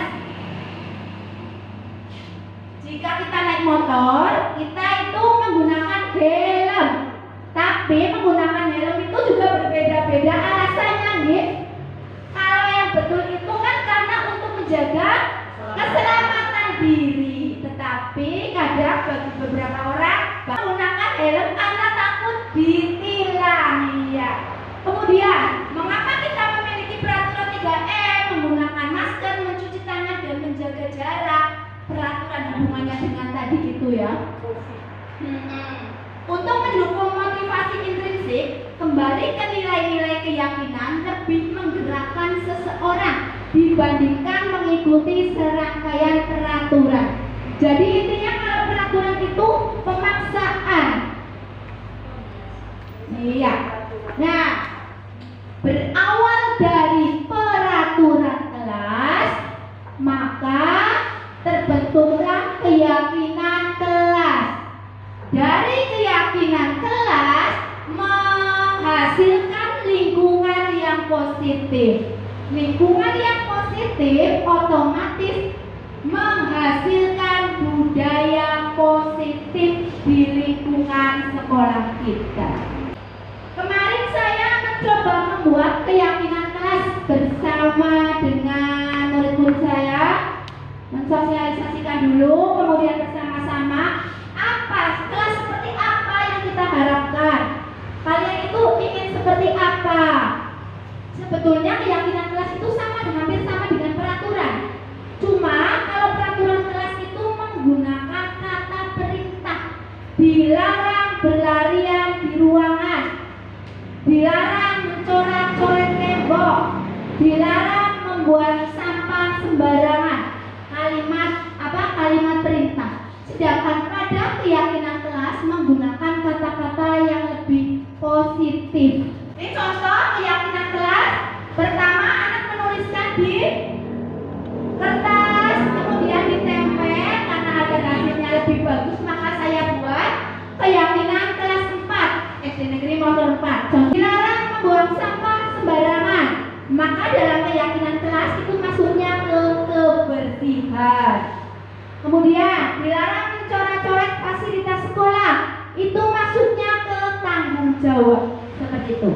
Jika kita naik motor, kita itu menggunakan helm. Tapi menggunakan helm itu juga berbeda-beda alasannya, nih. Kalau yang betul itu kan karena untuk menjaga keselamatan diri. Tetapi kadang bagi beberapa orang menggunakan helm karena takut ditilang. Ya. Kemudian, mengapa kita memiliki peraturan 3M, menggunakan masker, mencuci tangan, dan menjaga jarak? Peraturan hubungannya dengan tadi itu ya. Untuk mendukung motivasi intrinsik, kembali ke nilai-nilai keyakinan lebih menggerakkan seseorang dibandingkan mengikuti serangkaian peraturan. Jadi intinya kalau peraturan itu pemaksaan. Iya. Nah, berawal dari peraturan kelas, maka terbentuklah keyakinan kelas. Dari keyakinan kelas menghasilkan lingkungan yang positif. Lingkungan yang positif otomatis menghasilkan budaya positif di lingkungan sekolah kita. Kemarin saya mencoba membuat keyakinan kelas bersama dengan murid-murid saya. Mensosialisasikan dulu, kemudian bersama-sama kelas seperti apa yang kita harapkan. Kalian itu ingin seperti apa? Sebetulnya keyakinan kelas itu hampir sama dengan peraturan. Cuma kalau peraturan kelas itu menggunakan kata perintah. Dilarang berlarian di ruangan, dilarang mencoret-coret tembok, dilarang membuang sampah sembarangan. Kalimat perintah. Sedangkan pada keyakinan kelas menggunakan kata-kata yang lebih positif. Ini contoh keyakinan kelas. Pertama, anak menuliskan di kertas, kemudian ditempel karena agar hasilnya lebih bagus, maka saya buat keyakinan kelas 4 SD Negeri Motor 4. Dilarang membuang sampah sembarangan. Maka dalam keyakinan kelas itu masuknya ke kebersihan. Kemudian dilarang mencoret-coret fasilitas sekolah. Itu maksudnya ke tanggung jawab. Seperti itu.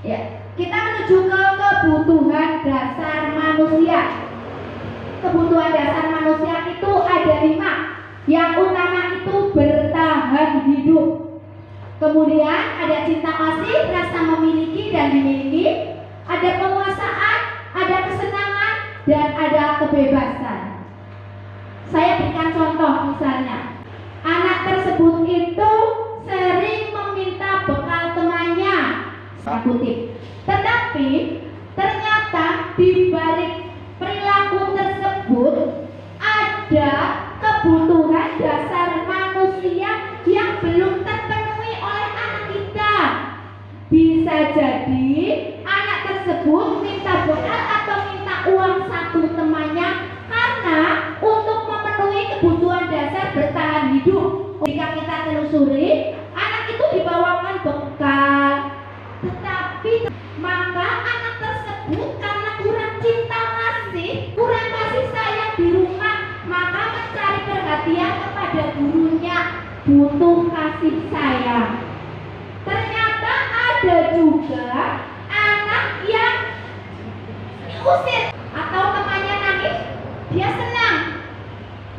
Ya, kita menuju ke kebutuhan dasar manusia. Kebutuhan dasar manusia itu ada 5. Yang utama itu bertahan hidup. Kemudian ada cinta kasih, rasa memiliki dan dimiliki. Ada penguasaan, ada kesenangan, dan ada kebebasan. Saya berikan contoh misalnya, anak tersebut itu sering meminta bekal temannya, saya kutip. Tetapi ternyata di balik perilaku tersebut ada kebutuhan dasar manusia yang belum terpenuhi oleh anak kita. Bisa jadi anak tersebut minta bekal atau minta uang satu temannya karena untuk memenuhi kebutuhan dasar bertahan hidup. Jika kita telusuri, anak itu dibawakan bekal, tetapi maka anak tersebut karena kurang cinta kasih, kurang kasih sayang di rumah, maka mencari perhatian kepada gurunya, butuh kasih sayang. Ternyata ada juga anak yang diusir atau temannya nangis, dia senang,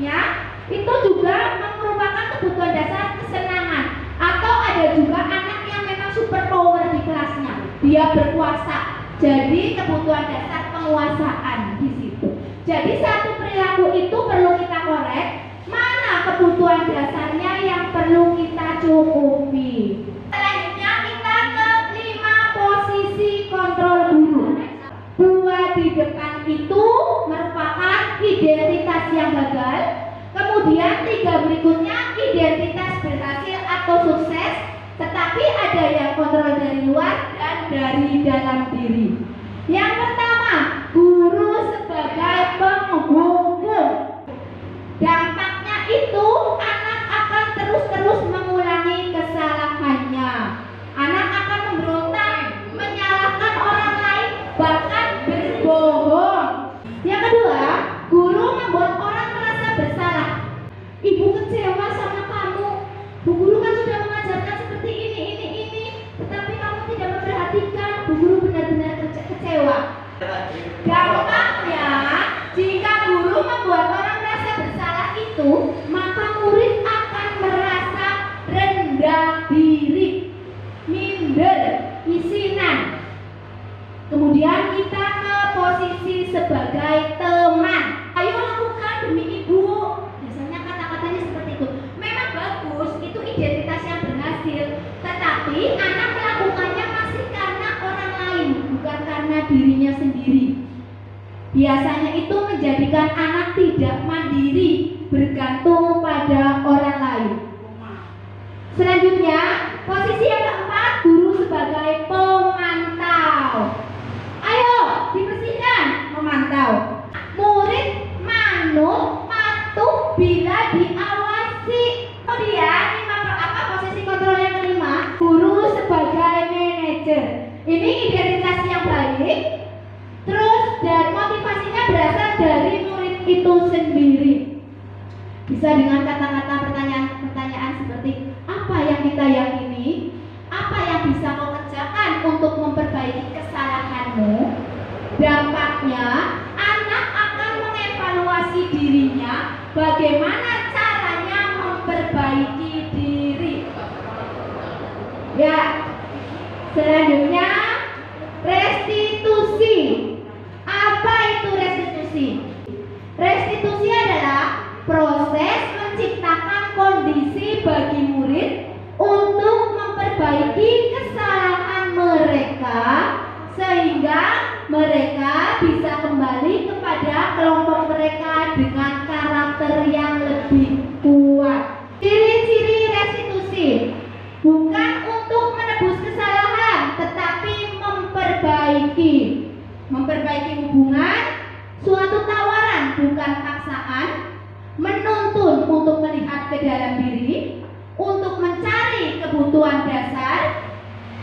ya, itu juga merupakan kebutuhan dasar kesenangan. Atau ada juga anak yang memang super power di kelasnya, dia berkuasa, jadi kebutuhan dasar penguasaan di situ. Jadi satu perilaku itu perlu kita korek, mana kebutuhan dasarnya yang perlu kita cukupi. Selanjutnya kita ke 5 posisi kontrol guru. 2 di depan itu merupakan identitas yang gagal. Kemudian 3 berikutnya identitas berhasil atau sukses, tetapi ada yang kontrol dari luar dan dari dalam diri. Yang pertama, guru sebagai penghukum. Dampaknya itu anak akan terus-terus mengulangi kesalahannya. Anak akan memberontak, menyalahkan orang lain, bahkan berbohong. Yang kedua, guru membuat orang merasa bersalah. Ibu kecewa sama kamu. Bu guru kan sudah mengajarkan seperti ini, tetapi kamu tidak memperhatikan. Bu guru benar-benar kecewa. Dampaknya, jika guru membuat orang merasa bersalah itu, maka murid akan merasa rendah diri, minder, isinan. Kemudian kita ke posisi sebagai teman. Ayo lakukan demi ibu. Biasanya kata-katanya seperti itu. Memang bagus, itu identitas yang berhasil. Tetapi anak melakukannya masih karena orang lain, bukan karena dirinya sendiri. Biasanya itu menjadikan anak tidak mandiri, bergantung pada orang lain. Selanjutnya, posisi yang keempat, guru sebagai pemantau. Ayo, dibersihkan, memantau. Murid manut, patuh bila diawasi. Kemudian, posisi kontrol yang kelima, guru sebagai manajer. Ini identitas yang baik, terus dan motivasinya berasal dari murid itu sendiri. Bisa dengan kata-kata pertanyaan seperti apa yang kita yakini, apa yang bisa kau kerjakan untuk memperbaiki kesalahanmu. Dampaknya anak akan mengevaluasi dirinya, bagaimana caranya memperbaiki diri. Ya, selanjutnya restitusi. Apa itu restitusi? Restitusi adalah proses menciptakan kondisi bagi murid untuk memperbaiki kesalahan mereka sehingga mereka bisa kembali kepada kelompok mereka dengan karakter yang lebih kuat. Ciri-ciri restitusi bukan untuk menebus kesalahan, tetapi memperbaiki hubungan, suatu tawaran bukan paksaan, menuntun untuk melihat ke dalam diri, untuk mencari kebutuhan dasar,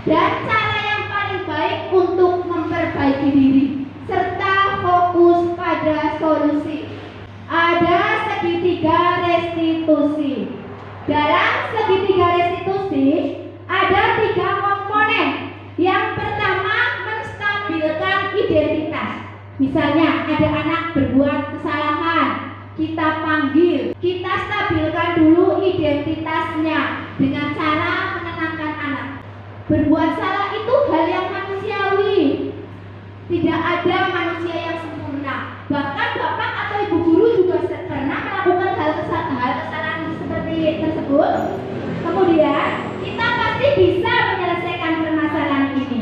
dan cara yang paling baik untuk memperbaiki diri, serta fokus pada solusi. Ada segitiga restitusi. Dalam segitiga restitusi ada 3 komponen. Yang pertama, menstabilkan identitas. Misalnya ada anak berbuat kesalahan, kita panggil, kita stabilkan dulu identitasnya dengan cara menenangkan anak. Berbuat salah itu hal yang manusiawi. Tidak ada manusia yang sempurna. Bahkan bapak atau ibu guru juga pernah melakukan hal kesalahan seperti tersebut. Kemudian kita pasti bisa menyelesaikan permasalahan ini.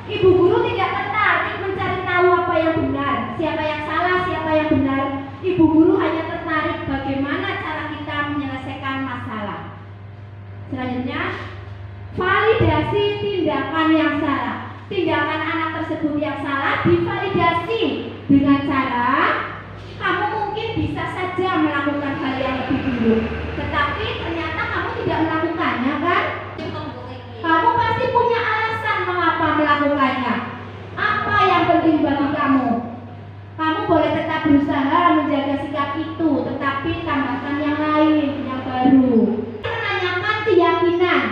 Ibu guru tidak tertarik mencari tahu apa yang benar, siapa yang salah, Ibu guru hanya tertarik bagaimana cara kita menyelesaikan masalah. Selanjutnya, validasi tindakan yang salah. Tindakan anak tersebut yang salah divalidasi dengan cara kamu mungkin bisa saja melakukan hal yang lebih buruk, tetapi ternyata kamu tidak melakukannya, kan? Kamu pasti punya alasan mengapa melakukannya. Apa yang penting bagi kamu? Kamu boleh tetap berusaha menjaga sikap itu, tetapi tambahkan yang lain, yang baru. Menanyakan keyakinan.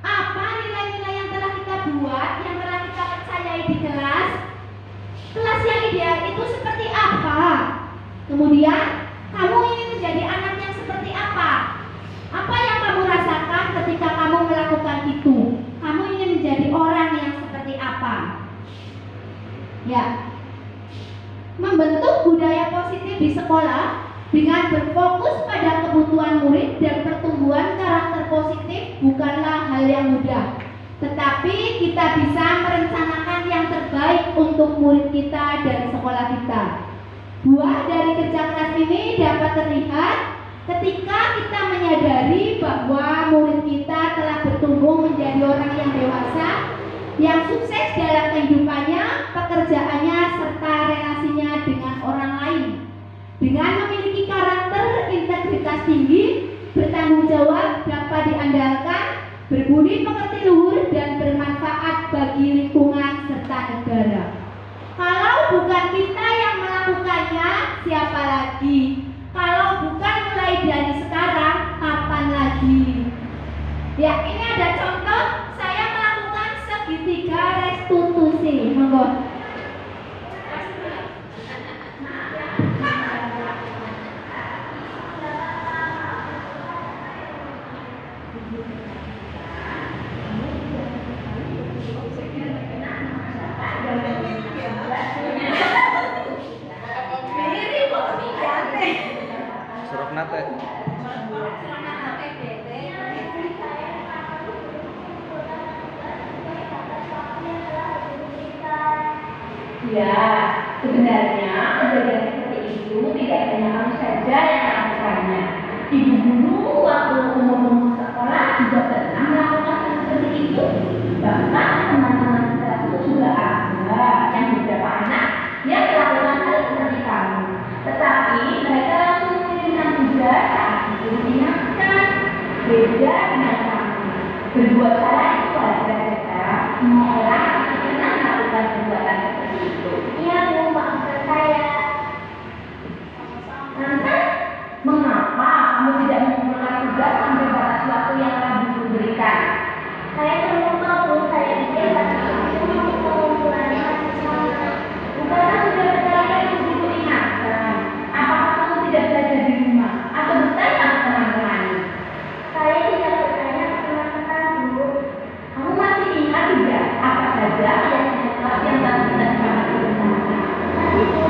Apa nilai-nilai yang telah kita buat, yang telah kita percayai di kelas? Kelas yang ideal itu seperti apa? Kemudian, kamu ingin menjadi anak yang seperti apa? Apa yang kamu rasakan ketika kamu melakukan itu? Kamu ingin menjadi orang yang seperti apa? Ya, membentuk budaya positif di sekolah dengan berfokus pada kebutuhan murid dan pertumbuhan karakter positif bukanlah hal yang mudah. Tetapi kita bisa merencanakan yang terbaik untuk murid kita dan sekolah kita. Buah dari kerja keras ini dapat terlihat ketika kita menyadari bahwa murid kita telah bertumbuh menjadi orang yang dewasa, yang sukses dalam kehidupannya, pekerjaannya, serta relasinya dengan orang lain. Dengan memiliki karakter integritas tinggi, bertanggung jawab, dapat diandalkan, berbudi pekerti luhur, dan bermanfaat bagi lingkungan serta negara. Kalau bukan kita yang melakukannya, siapa lagi? Kalau bukan mulai dari sekarang, kapan lagi? Ya, ini ada contoh saya melakukan segitiga restitusi. Monggo. Suruh nate. Ya, sebenarnya kejadian seperti itu tidak hanya kamu saja yang melakukannya. Ibu guru waktu umur sekolah juga pernah melakukan seperti itu. Bahkan teman-teman sekelasku juga ada yang beberapa anak yang melakukan hal seperti kamu. Tetapi mereka langsung mengirimkan tugas saat itu diingatkan. Beda dengan kamu. Berbuat salah itu wajar saja. Semua orang pasti pernah melakukan perbuatan seperti itu. Iya Bu, maafkan saya. Lantas, mengapa kamu tidak mengumpulkan tugas sampai batas waktu yang telah Ibu berikan? Saya terlupa Bu, saya pikir cuma pengumpulannya masih semangat. Bukankah sudah berkali-kali Ibu ingatkan? Apakah kamu tidak belajar di rumah atau bertanya ke teman-teman? Saya tidak bertanya ke teman-teman Bu. Kamu masih ingat tidak apa saja yang kelas yang telah kita sepakati bersama-sama? Masih Bu.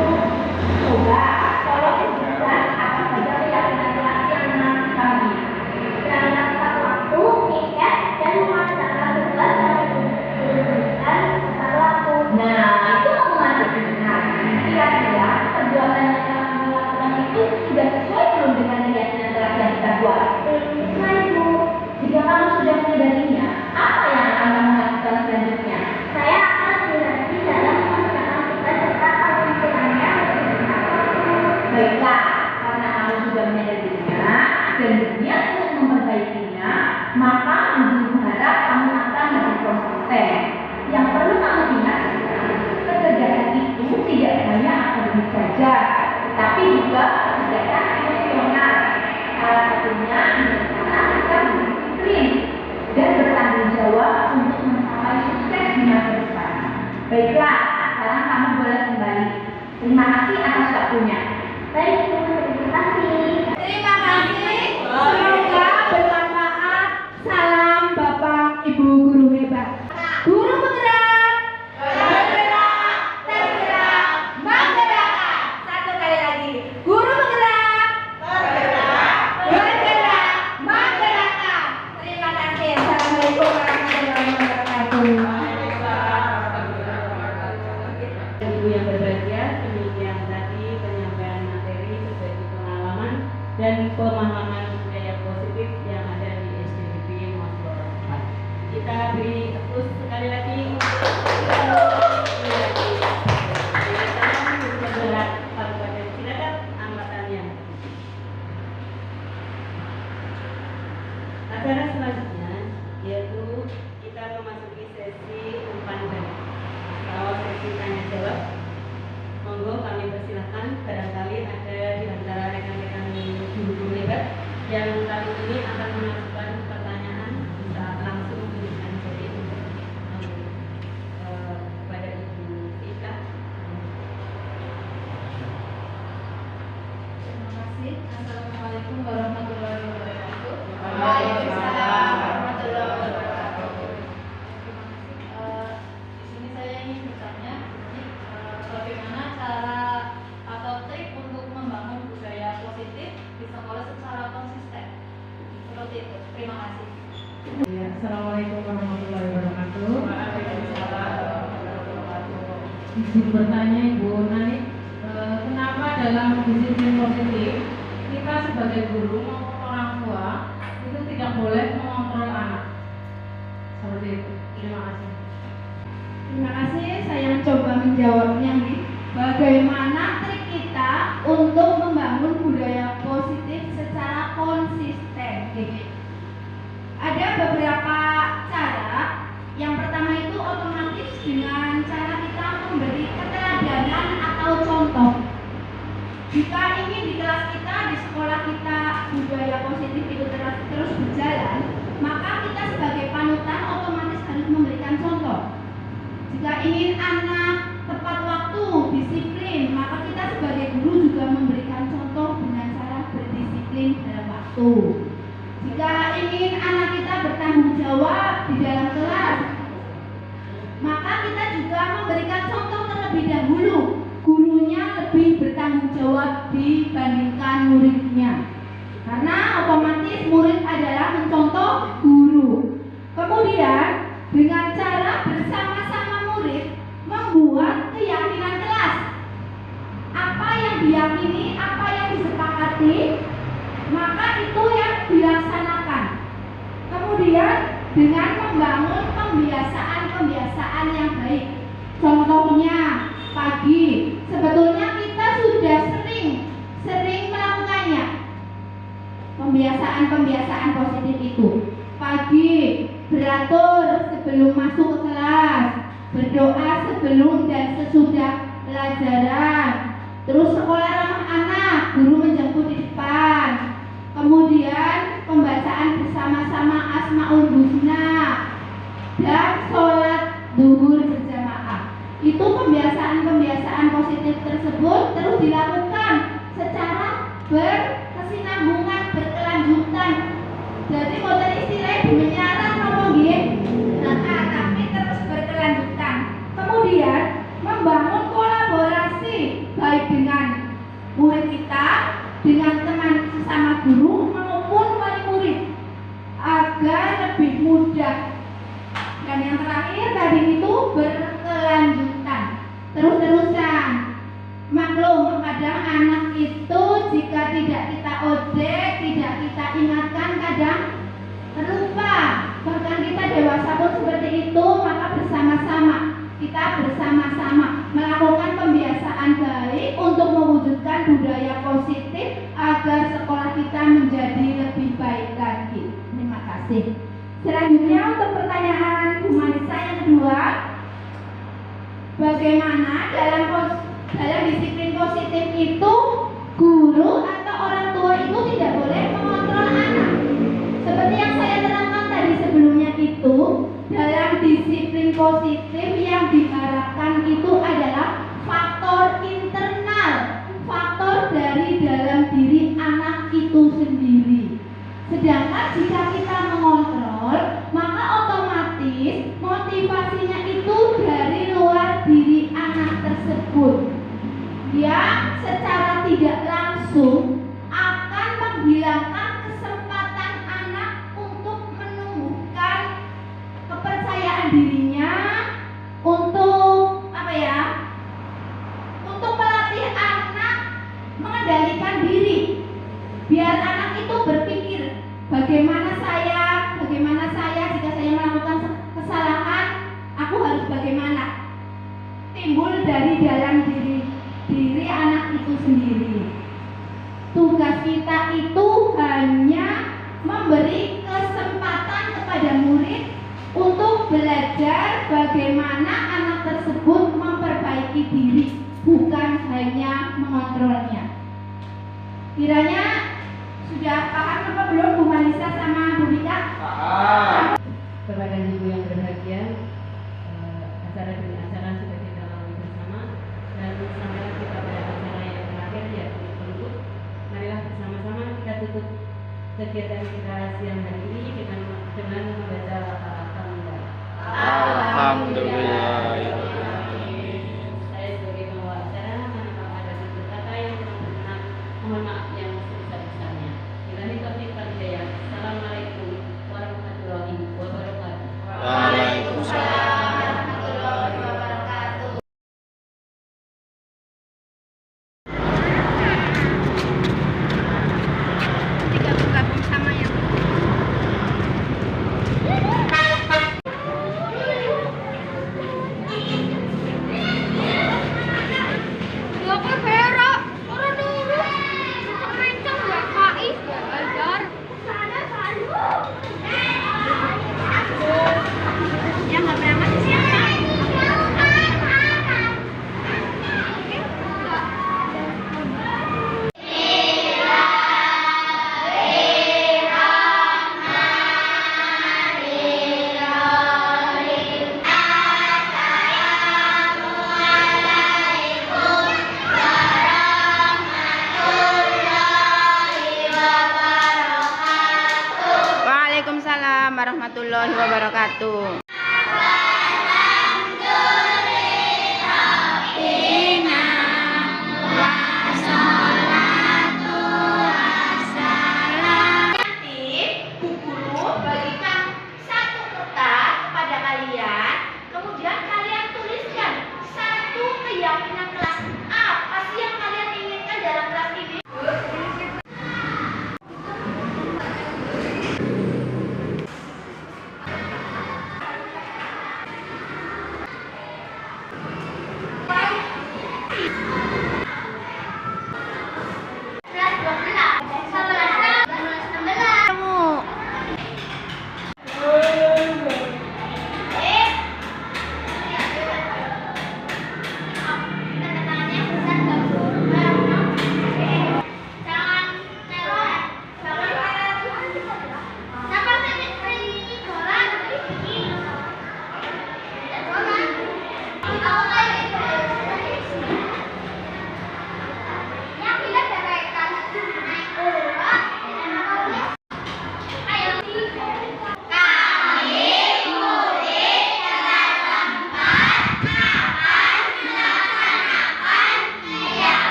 Coba tolong sebutkan apa saja keyakinan kelas yang menanti kami. Berangkat tepat waktu, tiket, dan memaksakan tugas yang diberikan tepat waktu. Nah, itu kamu masih benar. Kira-kira perbuatan yang telah kamu lakukan itu sudah sesuai belum dengan keyakinan kelas yang kita buat? Sesuai Bu. Jika kamu sudah menyadarinya, apa yang akan kamu lakukan selanjutnya? Saya akan berhati dalam melaksanakan tugas serta pengumpulannya lebih benar. Baiklah, karena kamu sudah menyadarinya dan berniat untuk memperbaikinya, maka Ibu berharap kamu akan lebih konsisten. Yang perlu kamu ingat adalah kecerdasan itu tidak hanya akademik saja, tetapi juga kecerdasan emosional. Salah satunya dengan cara kita berdisiplin dan bertanggung jawab untuk mencapai sukses di masa depan. Baiklah, sekarang kamu boleh kembali. Terima kasih atas waktunya. Baik, terima kasih. Terima kasih. Semoga bermanfaat. Salam Bapak Ibu guru hebat. Guru bergerak, bergerak, tergerak, menggerakkan. Satu kali lagi. Guru bergerak, bergerak, bergerak, menggerakkan. Terima kasih. Assalamualaikum warahmatullahi wabarakatuh. Ibu yang berbahagia, demikian tadi penyampaian materi pemahaman budaya positif yang ada di SDGP Moslo 4. Kita beri tepuk sekali lagi untuk Kabupaten Cilacap angkatannya. Acara selanjutnya yaitu kita memasuki sesi umpan balik atau sesi tanya jawab. Monggo kami persilahkan, barangkali ada di antara rekan-rekan guru hebat yang kali ini akan mengajukan pertanyaan bisa langsung memberikan jadi untuk kepada Ibu Ika. Terima kasih. Assalamualaikum warahmatullahi wabarakatuh. Waalaikumsalam warahmatullahi wabarakatuh. Di sini saya ingin bertanya, bagaimana cara atau trik untuk membangun budaya positif di sekolah secara konsisten? Seperti itu. Terima kasih. Ya, Assalamualaikum warahmatullahi wabarakatuh. Izin bertanya Ibu Nani, kenapa dalam disiplin positif kita sebagai guru maupun orang tua itu tidak boleh mengontrol anak? Seperti itu. Terima kasih. Terima kasih. Saya mencoba menjawabnya nih. Bagaimana trik kita untuk membangun budaya positif secara konsisten? Ada beberapa cara. Yang pertama itu otomatis dengan cara kita memberi keteladanan atau contoh. Jika ingin di kelas kita, di sekolah kita budaya positif itu terus berjalan, maka kita sebagai panutan otomatis harus memberikan contoh. Jika ingin anak tepat waktu, disiplin, maka kita sebagai guru juga memberikan contoh dengan cara berdisiplin dalam waktu. Jika ingin anak kita bertanggung jawab di dalam kelas, maka kita juga memberikan contoh terlebih dahulu. Gurunya lebih bertanggung jawab dibandingkan muridnya, karena otomatis murid adalah mencontoh guru. Kemudian dengan cara bersama-sama murid membuat keyakinan kelas. Apa yang diyakini, apa yang disepakati, maka itu yang dilaksanakan. Kemudian dengan membangun pembiasaan-pembiasaan yang baik. Contohnya pagi, sebetulnya kita sudah sering melakukannya. Pembiasaan-pembiasaan positif itu. Pagi beratur sebelum masuk ke kelas, berdoa sebelum dan sesudah pelajaran. Terus sekolah ramah anak, guru menjemput di depan. Kemudian pembacaan bersama-sama Asmaul Husna dan sholat zuhur berjamaah. Itu pembiasaan-pembiasaan positif tersebut terus dilakukan secara berkesinambungan, berkelanjutan. Jadi model istilah ibu menyaran ngomong tapi terus berkelanjutan. Kemudian membangun kolaborasi baik dengan murid kita, dengan teman sesama guru maupun wali murid agar lebih mudah. Dan yang terakhir tadi itu berkelanjutan, terus-terusan. Maklum, kadang anak itu jika tidak kita ojek, tidak kita ingatkan, kadang terlupa. Bahkan kita dewasa pun seperti itu, maka kita bersama-sama melakukan pembiasaan baik untuk mewujudkan budaya positif agar sekolah kita menjadi lebih baik lagi. Terima kasih. Selanjutnya untuk pertanyaan Bu Marisa yang kedua, bagaimana dalam disiplin positif itu guru atau orang tua itu tidak boleh mengontrol anak? Seperti yang saya terangkan tadi sebelumnya itu, dalam disiplin positif yang diharapkan itu adalah faktor internal, faktor dari dalam diri anak itu sendiri. Sedangkan jika kita mengontrol, maka otomatis motivasinya itu dari luar diri anak tersebut, yang secara tidak langsung akan menghilangkan kesempatan anak untuk menumbuhkan kepercayaan dirinya, untuk untuk melatih anak mengendalikan diri, biar anak anak itu sendiri. Tugas kita itu hanya memberi kesempatan kepada murid untuk belajar bagaimana anak tersebut memperbaiki diri, bukan hanya mengontrolnya. Kiranya sudah paham apa belum Bu Marisa sama Bu Rika? Paham. Kepada ibu yang berbahagia, acara demi acara sudah kita lalui bersama dan sampailah kita pada acara yang terakhir yaitu penutup. Marilah bersama-sama kita tutup kegiatan kita siang hari ini dengan membaca alhamdulillah. Alhamdulillah. Saya sebagai pembawa acara manakala ada tutur kata yang kurang berkenan, mohon maaf yang sebesar-besarnya. Billahi taufiq wal hidayah. Assalamualaikum warahmatullahi wabarakatuh. Waalaikumsalam. warahmatullahi wabarakatuh. Gabung sama yang Waalaikumsalam warahmatullahi wabarakatuh.